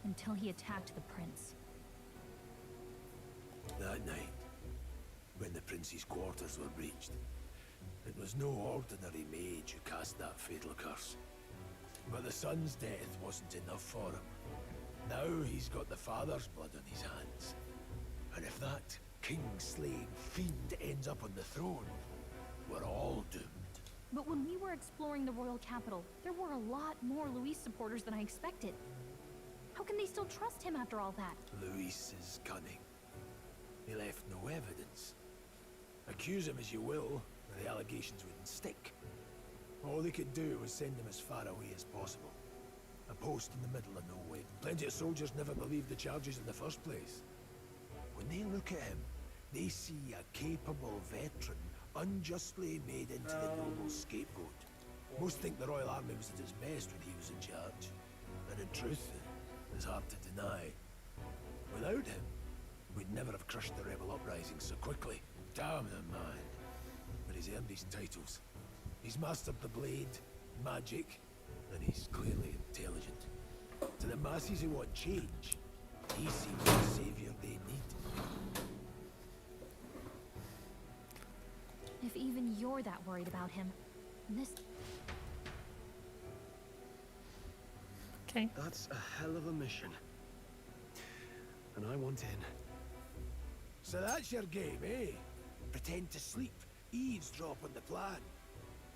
Until he attacked the prince. That night, when the prince's quarters were breached, it was no ordinary mage who cast that fatal curse. But the son's death wasn't enough for him. Now he's got the father's blood on his hands. And if that king-slaying fiend ends up on the throne, we're all doomed. But when we were exploring the royal capital, there were a lot more Luis supporters than I expected. How can they still trust him after all that? Luis is cunning. He left no evidence. Accuse him as you will, the allegations wouldn't stick. All they could do was send him as far away as possible. A post in the middle of nowhere. Plenty of soldiers never believed the charges in the first place. When they look at him, they see a capable veteran unjustly made into the noble's scapegoat. Most think the Royal Army was at its best when he was in charge. And in truth, it's hard to deny. Without him, we'd never have crushed the rebel uprising so quickly. Damn the man. But he's earned his titles. He's mastered the blade, magic, and he's clearly intelligent. To the masses who want change, he seems the savior they need. If even you're that worried about him, this... Okay. That's a hell of a mission. And I want in. So that's your game, eh? Pretend to sleep, eavesdrop on the plan.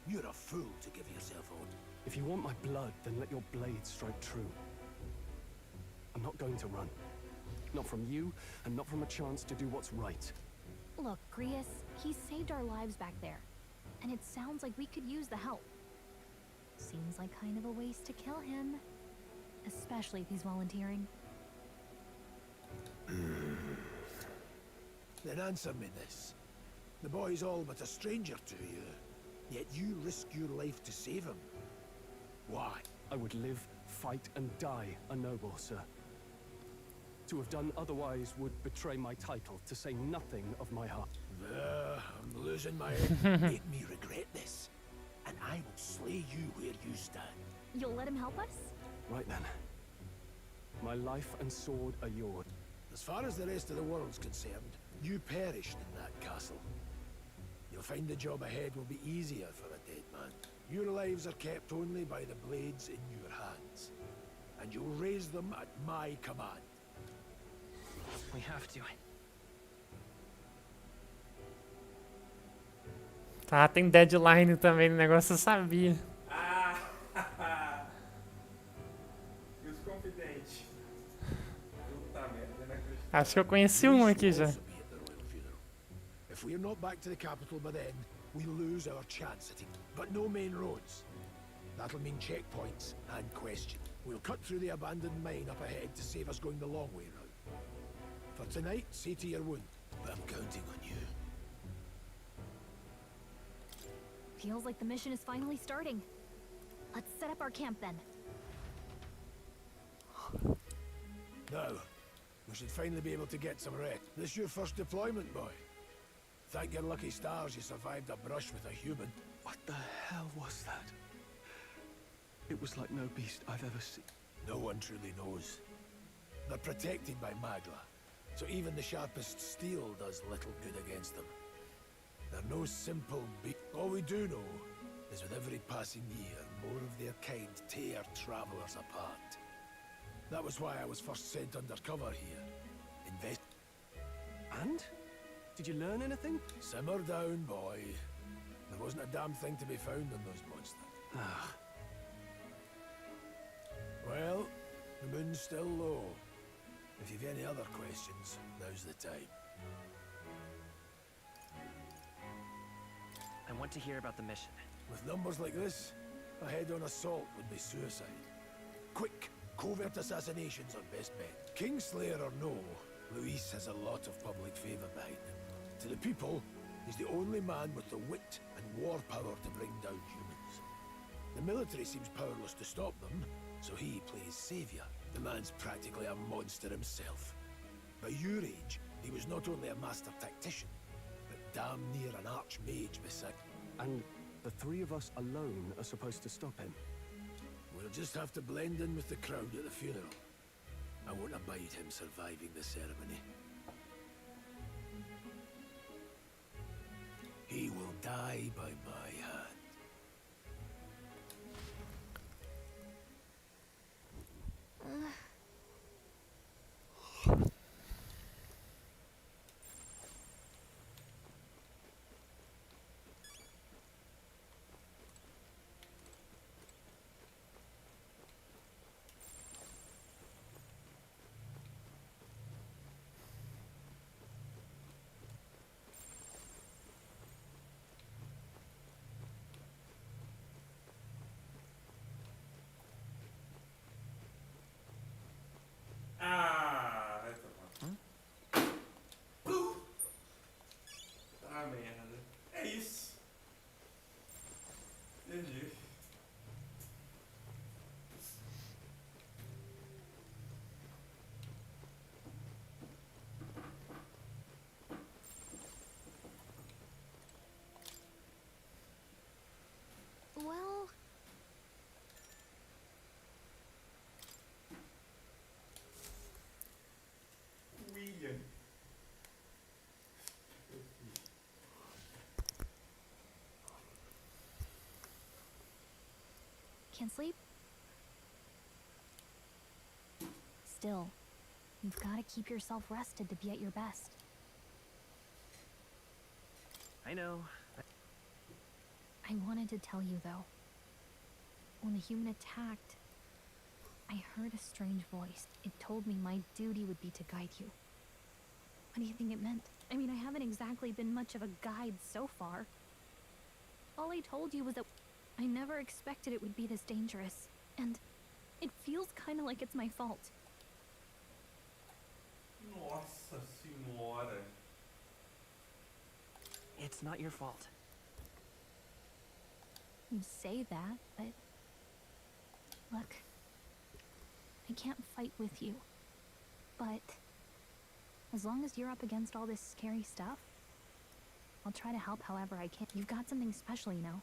You're a fool to give yourself on. If you want my blood, then let your blade strike true. I'm not going to run. Not from you, and not from a chance to do what's right. Look, Grius, he saved our lives back there. And it sounds like we could use the help. Seems like kind of a waste to kill him. Especially if he's volunteering. Then answer me this. The boy's all but a stranger to you, yet you risk your life to save him. Why? I would live, fight, and die a noble, sir. To have done otherwise would betray my title, to say nothing of my heart. I'm losing my head. Make me regret this, and I will slay you where you stand. You'll let him help us? Right then. My life and sword are yours. As far as the rest of the world's concerned, you perished in that castle. You'll find the job ahead will be easier for a dead man. Your lives are kept only by the blades in your hands, and you'll raise them at my command. We have to. Tá, tem deadline também no negócio, eu sabia. Ah! E os confidentes? Puta merda, não acredito. Acho que eu conheci um aqui já. If we're not back to the capital by then, we lose our chance at it. But no main roads. That'll mean checkpoints and questions. We'll cut through the abandoned mine up ahead to save us going the long way round. For tonight, see to your wound. I'm counting on you. Feels like the mission is finally starting. Let's set up our camp then. Now, we should finally be able to get some rest. This your first deployment, boy? Thank your lucky stars you survived a brush with a human. What the hell was that? It was like no beast I've ever seen. No one truly knows. They're protected by Magla, so even the sharpest steel does little good against them. They're no simple All we do know is with every passing year, more of their kind tear travelers apart. That was why I was first sent undercover here. And? Did you learn anything? Simmer down, boy. There wasn't a damn thing to be found on those monsters. Ah. Well, the moon's still low. If you've any other questions, now's the time. I want to hear about the mission. With numbers like this, a head-on assault would be suicide. Quick, covert assassinations are best bet. Kingslayer or no, Luis has a lot of public favor behind him. To the people, he's the only man with the wit and war power to bring down humans. The military seems powerless to stop them, so he plays savior. The man's practically a monster himself. By your age, he was not only a master tactician, but damn near an archmage beside. And the three of us alone are supposed to stop him. We'll just have to blend in with the crowd at the funeral. I won't abide him surviving the ceremony. He will die by my hand. Ah, vai tomar. Ah, merda. É isso. Entendi. Well... William. Can't sleep? Still, you've got to keep yourself rested to be at your best. I know. I wanted to tell you, though. When the human attacked, I heard a strange voice. It told me my duty would be to guide you. What do you think it meant? I mean, I haven't exactly been much of a guide so far. All I told you was that I never expected it would be this dangerous. And it feels kind of like it's my fault. Nossa senhora. It's not your fault. You say that, but... Look, I can't fight with you. But as long as you're up against all this scary stuff, I'll try to help however I can. You've got something special, you know.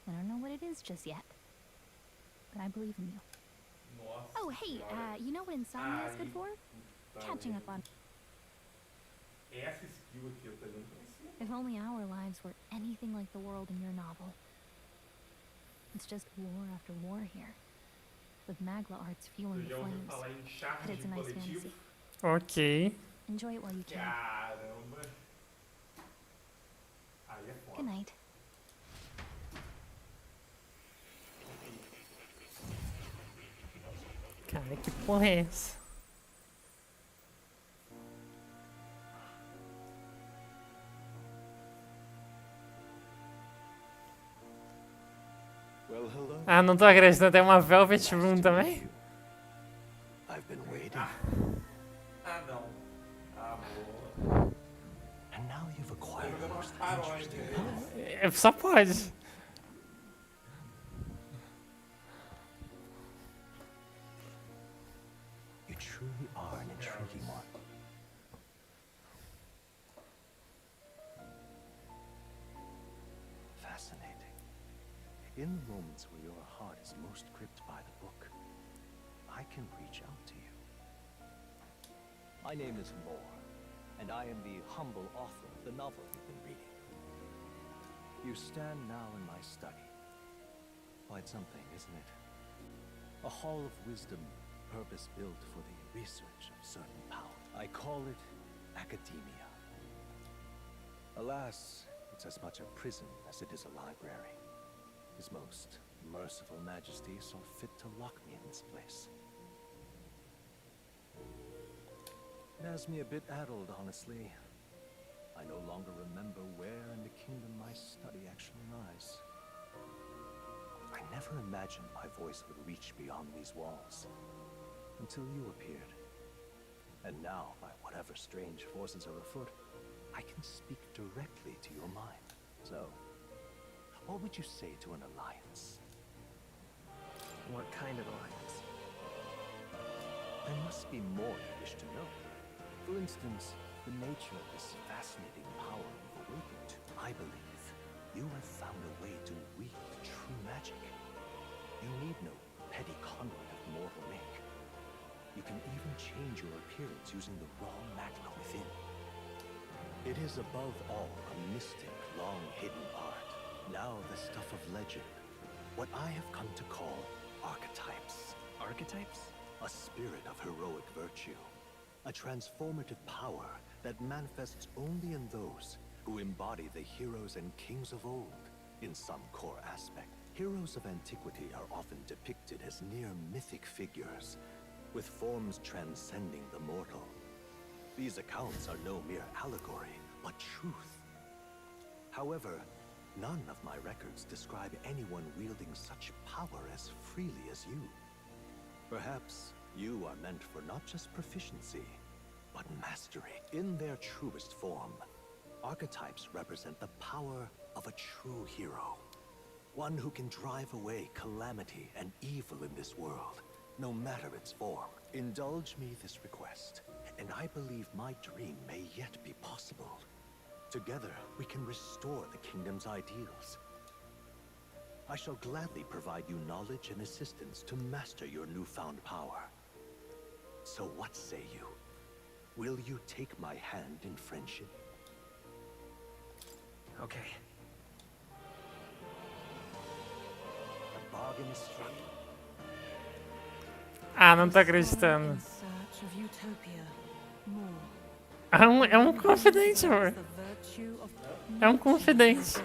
I don't know what it is just yet, but I believe in you. Nossa Oh, hey, senhora. you know what insomnia is good Ai, for? puta Catching up merda. on... Essa skill aqui eu também não conhecia. If only our lives were anything like the world in your novel. It's just war after war here, with Magla arts fueling Tu the já ouviu flames. falar em But charme it's a nice coletivo? fantasy. Ok. Enjoy it while you can. Caramba. Aí é foda. Good night. Cara, que porra é essa? Well, hello. Ah, não tô acreditando, tem uma Velvet Room também? I've been waiting. Ah, não. Ah, boa. And now you've acquired Jogando the umas most paródias. interesting É, só pode. You truly are an intriguing one. Fascinating. In the moments where your heart is most gripped by the book, I can reach out to you. My name is Moore, and I am the humble author of the novel you've been reading. You stand now in my study. Quite something, isn't it? A hall of wisdom, purpose-built for the research of certain power. I call it academia. Alas, it's as much a prison as it is a library. His most merciful majesty saw fit to lock me in this place. It has me a bit addled, honestly. I no longer remember where in the kingdom my study actually lies. I never imagined my voice would reach beyond these walls, until you appeared. And now, by whatever strange forces are afoot, I can speak directly to your mind. So, what would you say to an alliance? What kind of alliance? There must be more you wish to know. For instance, the nature of this fascinating power you've awakened to. I believe you have found a way to wield true magic. You need no petty conduit of mortal make. You can even change your appearance using the raw magma within. It is above all a mystic, long-hidden art. Now the stuff of legend. What I have come to call archetypes. Archetypes? A spirit of heroic virtue. A transformative power that manifests only in those who embody the heroes and kings of old in some core aspect. Heroes of antiquity are often depicted as near mythic figures, with forms transcending the mortal. These accounts are no mere allegory, but truth. However, none of my records describe anyone wielding such power as freely as you. Perhaps you are meant for not just proficiency, but mastery. In their truest form, archetypes represent the power of a true hero. One who can drive away calamity and evil in this world, no matter its form. Indulge me this request, and I believe my dream may yet be possible. Together, we can restore the kingdom's ideals. I shall gladly provide you knowledge and assistance to master your newfound power. So what say you? Will you take my hand in friendship? Okay. The bargain is struck. Ah, não tô acreditando. In search of utopia, more. É um confidente, amor. É um confidente.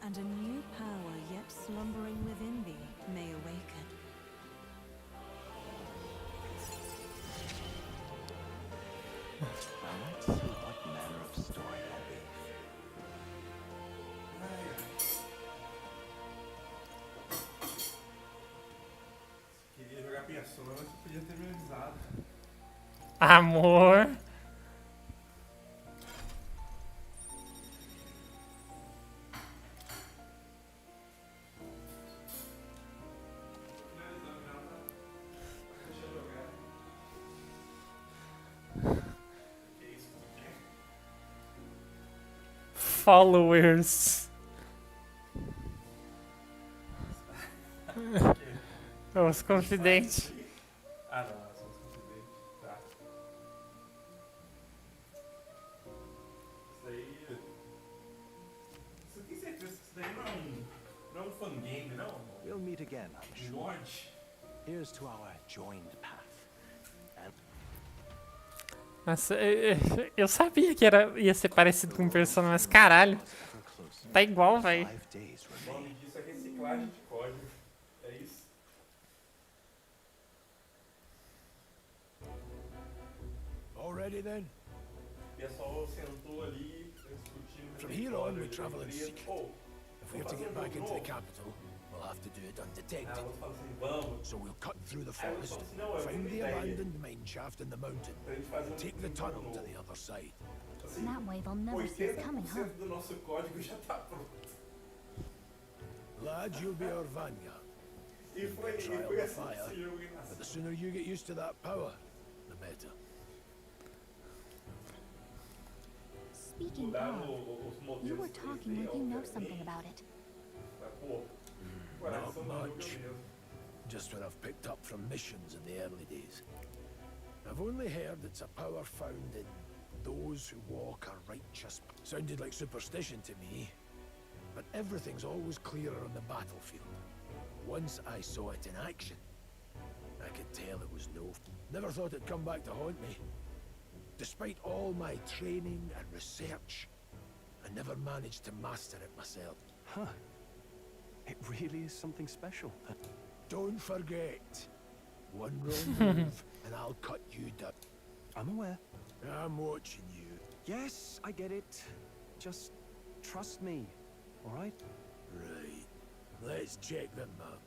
And a new power yet slumbering within thee may awaken. começou, mas você podia ter me avisado. Amor. Followers. Os confidentes. Ah, não, são os confidentes. Tá. Isso daí. Você tem certeza que isso daí não é um fangame, não? We'll meet again, I'm sure. Lodge. Here's to our joined path. And Nossa, eu sabia que ia ser parecido com o Persona, mas caralho. Tá igual, velho. O nome disso é reciclagem de código. É isso. Already then? O pessoal sentou ali, discutindo. From here on, we travel in secret. Oh, If we have to get back into the capital, we'll have to do it undetected. So we'll cut through the forest, find the abandoned mine shaft in the mountain, and take the tunnel to the other side. That way they'll never see us coming, huh? 80% do nosso código já tá pronto. Lad, you'll be our vanguard. E You'll foi get trial assim by que fire, esse jogo but the nasceu. sooner you get used to that power, the better. Speaking of, you were talking like you know something about it. Not much. Just what I've picked up from missions in the early days. I've only heard it's a power found in those who walk a righteous... Sounded like superstition to me, but everything's always clearer on the battlefield. Once I saw it in action, I could tell it was no... Never thought it'd come back to haunt me. Despite all my training and research, I never managed to master it myself. Huh. It really is something special. Don't forget, one wrong move and I'll cut you down. I'm aware. I'm watching you. Yes, I get it. Just trust me, all right? Right. Let's check the map.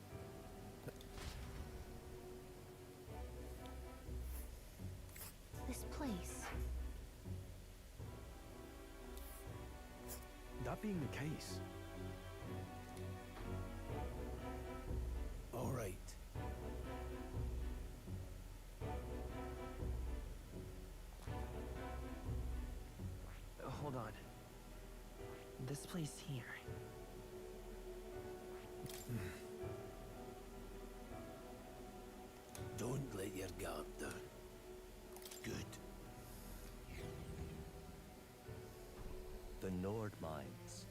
This place. That being the case, all right. Hold on. This place here. Don't let your guard down. Good. The Nord Mines,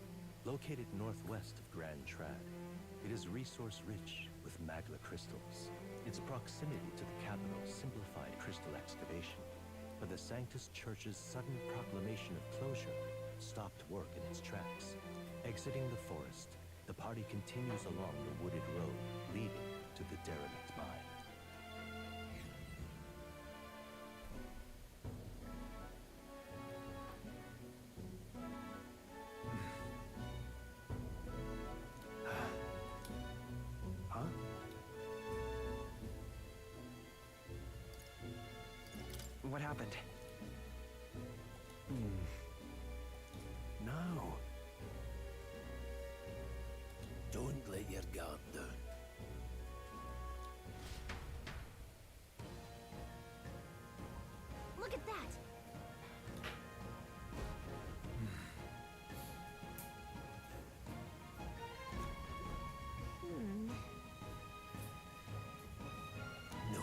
located northwest of Grand Trad. It is resource-rich with magma crystals. Its proximity to the capital simplified crystal excavation, but the Sanctus Church's sudden proclamation of closure stopped work in its tracks. Exiting the forest, the party continues along the wooded road leading to the derelict mine. huh? What happened? No. Don't let your guard down. Look at that! No.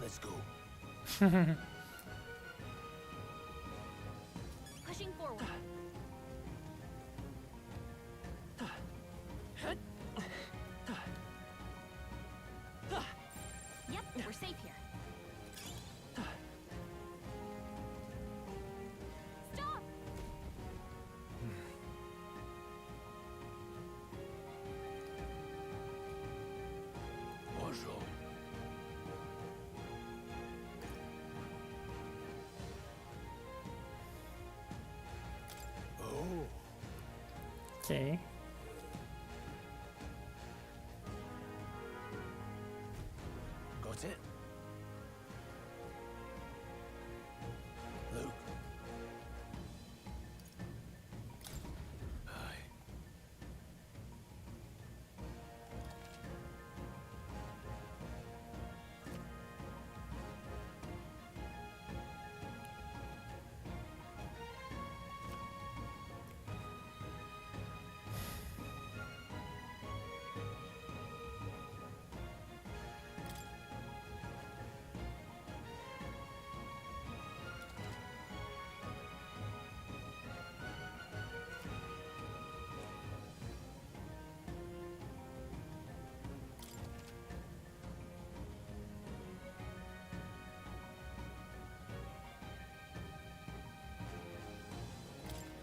Let's go. Pushing forward. Yep, we're safe here. Stop! Bonjour. Ok. Got it? Luke. Aye.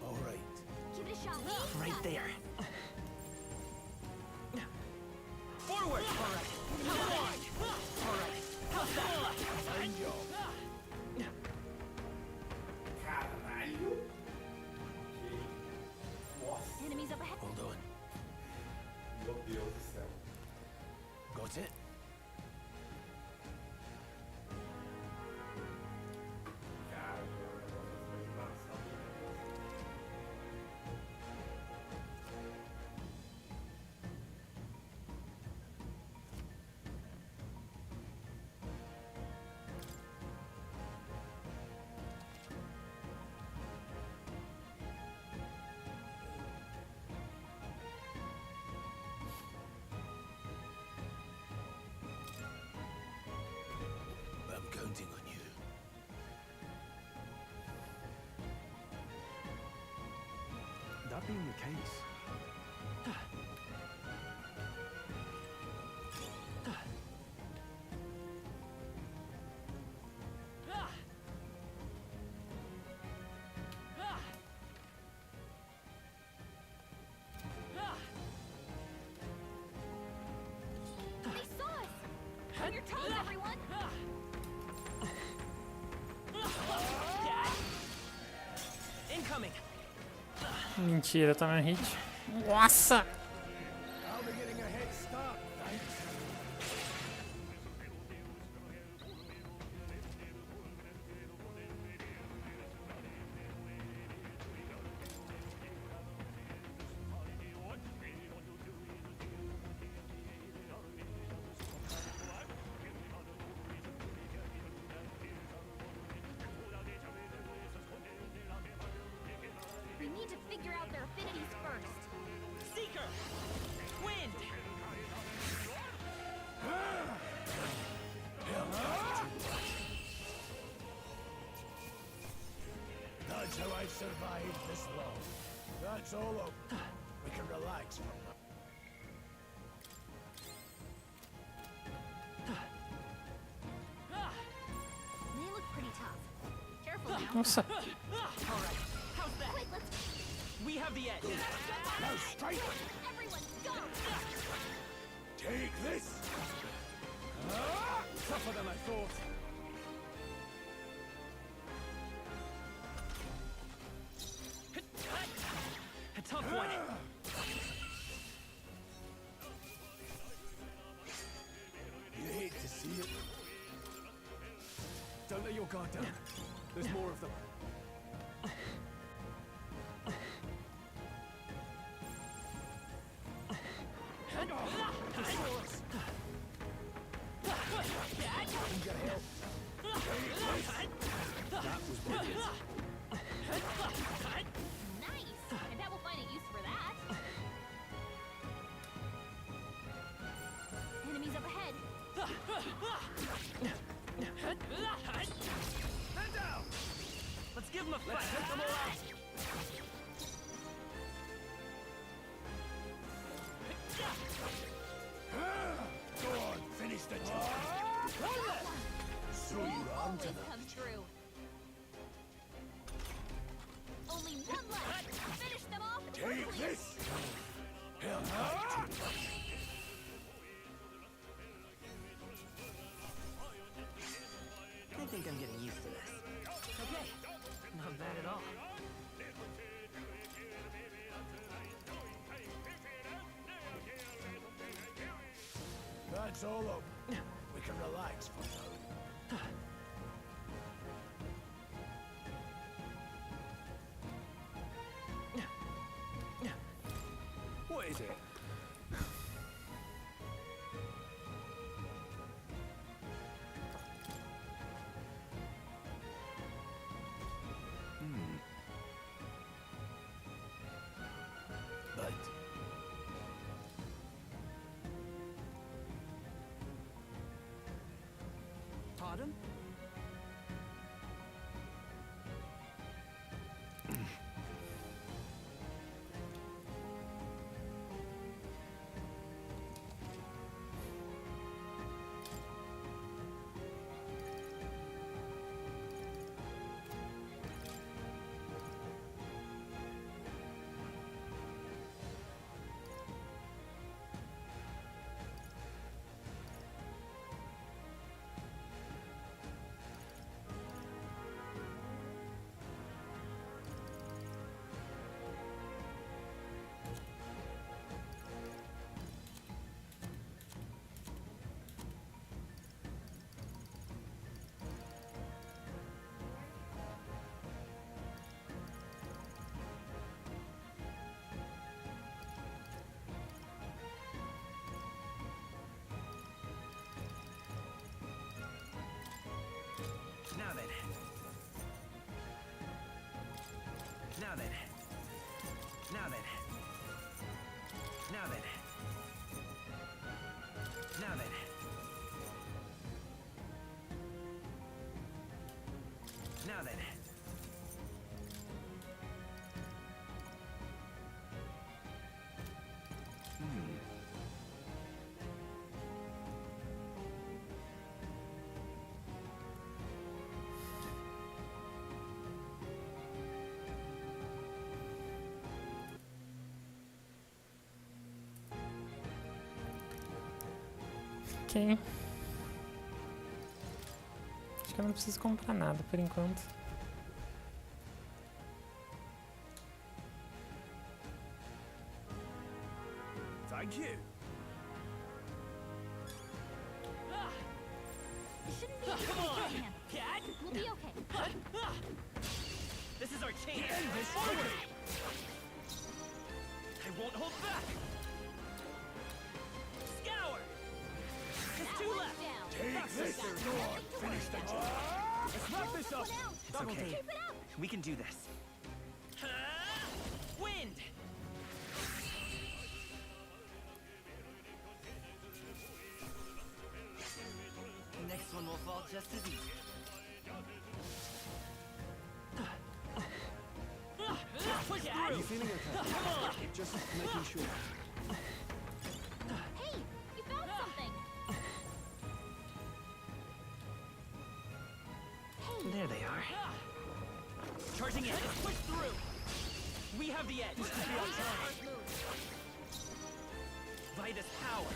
All right. Give it a shot. Right there. Forward! Alright. Come on! Alright. How's that? Fine job. Caralho! Enemies up ahead. Hold on. Meu Deus do céu. Got it? Cara, meu negócio vai embaçado. I'm counting on you. That being the case, They saw us! On your toes, everyone! Incoming! Mentira, tá no hit. Nossa! I'll be getting a head start, thanks. We need to figure out their affinities first. Seeker! Wind! That's how I've survived this long. That's all over. We can relax from them. They look pretty tough. Careful now. Nossa. Alright. How's that? Quick, let's... We have the edge. Now strike! Everyone, go! Take this! Tougher than I thought. A tough one. You hate to see it. don't let your guard down. There's more of them. That was brilliant. Nice! I bet we'll find a use for that. Enemies up ahead. Man down! Let's give him a fight. Let's take them all out. Go on, finish the job. So you're on to Always them. come true. Only one left. Finish them off. Take this! I think I'm getting used to this. Okay. Not bad at all. That's all over. We can relax for now. What is it? But Pardon? Now then. Now then. Now then. Now then. Now then. Now then. Ok. Acho que eu não preciso comprar nada por enquanto. thank you. You shouldn't be afraid, him. We'll be okay. This is our chance. End this quickly. I won't hold back. Scour. Just two left. Take this, Lord. Finish the job. Let's wrap this up. It's okay. Keep it up. We can do this. Wind. The next one will fall just as easy. Push through. Are you feeling okay? Come on. Just making sure. Hey, you found something. There they are. Charging in. Push through. We have the edge. By this power.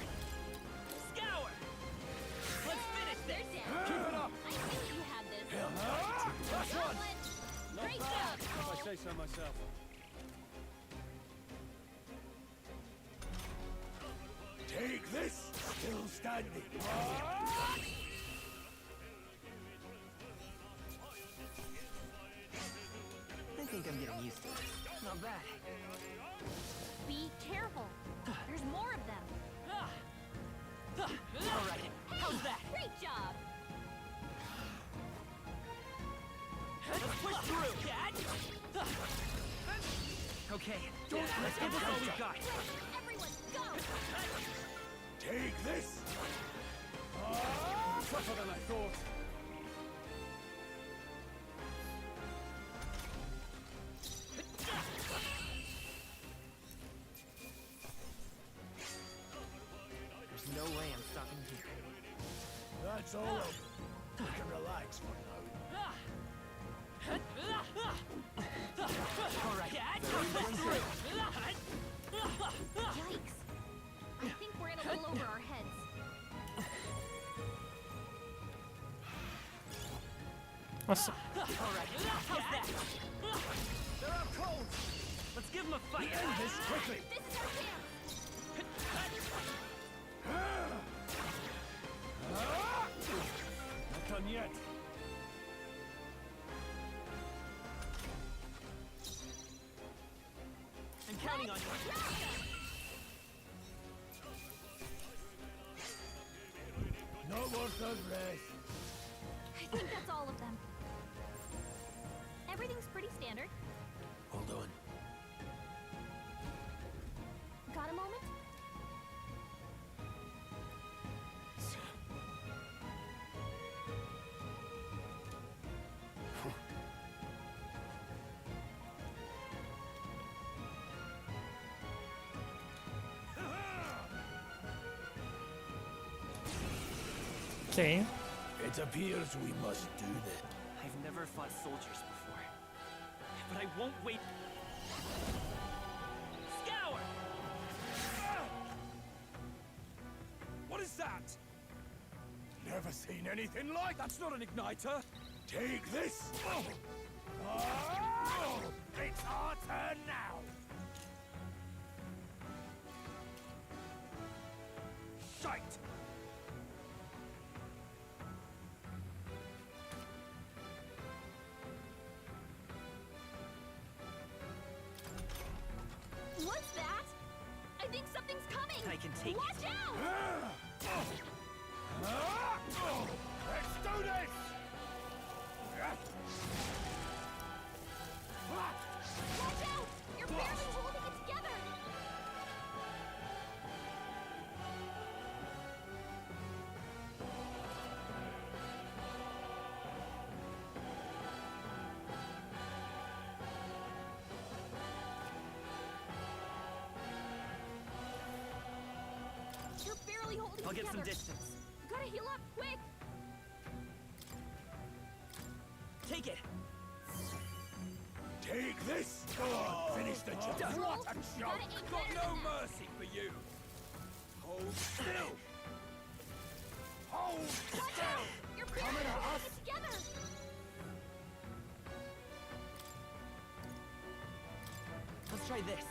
Scour. Let's finish this. Keep it up. I knew you had this. Last one. Great job. If I say so myself. Take this. Still standing. I think I'm getting used to it. Not bad. Be careful. There's more of them. All right. How's that? Great job. Let's push through, cat! Okay, let's give this all we've got. Everyone, go! Take this. Tougher than I thought. There's no way I'm stopping here. That's all over. We can relax for now. All right, Yikes. I think we're in a little over our heads. Nossa. All right, how's that? They're out cold. Let's give them a fight. End this quickly. This is our chance. yet. I'm counting on you. No more third rest. I think that's all of them. Everything's pretty standard. Hold on. Got a moment? Okay. It appears we must do this. I've never fought soldiers before, but I won't wait. Scour! What is that? Never seen anything like. That's not an igniter. Take this. Oh, it's our turn now. Shite. What's that? I think something's coming! I can take Watch it. out! Let's do this! Watch out! You're barely holding it together! You're barely holding I'll it get together. some distance. Gotta heal up, quick! Take it. Take this! Go on, finish the job. What a You joke! gotta aim Got better no than that. mercy for you. Hold still. Hold still. You're barely Coming at holding us. it together! Let's try this.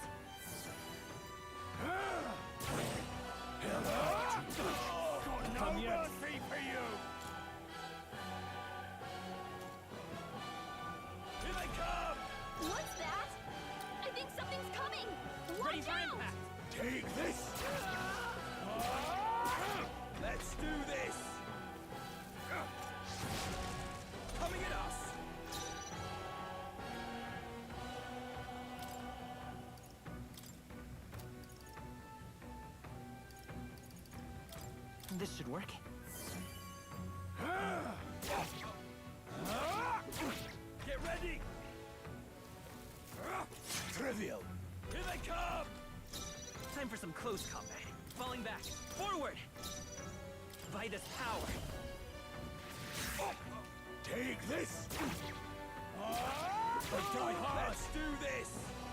Got no mercy for you. Here they come. What's that? I think something's coming! Ready Watch for out! impact. Take this. Let's do this. Coming at us. This should work. Get ready. Trivial. Here they come. Time for some close combat. Falling back. Forward! Vida's power. Take this. Die hard. Let's do this.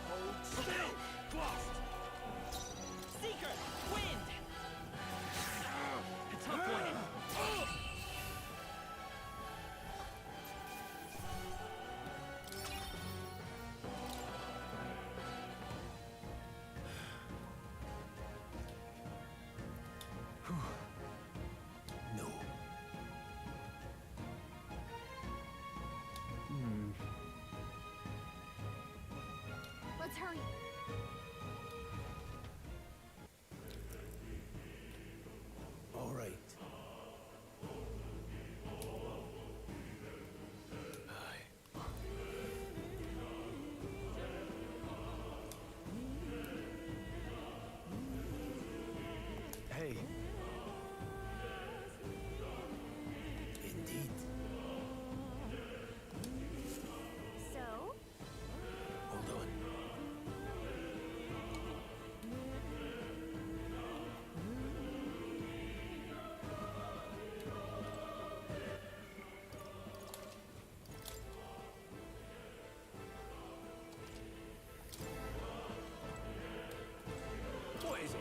Hold still. Blast. Seeker! Wind! A tough one. No. Let's hurry. All right. Hey. Indeed. So? Hold on. What is it?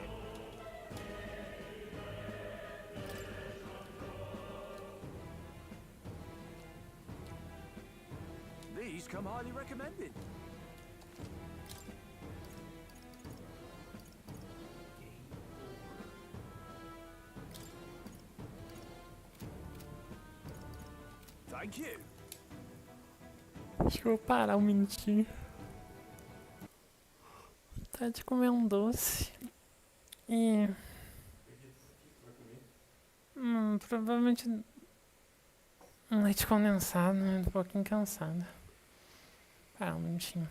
These come highly recommended. Thank you. Acho que eu vou parar um minutinho. Tá de comer um doce. E... provavelmente um leite condensado, né? Um pouquinho cansado. Parar um minutinho.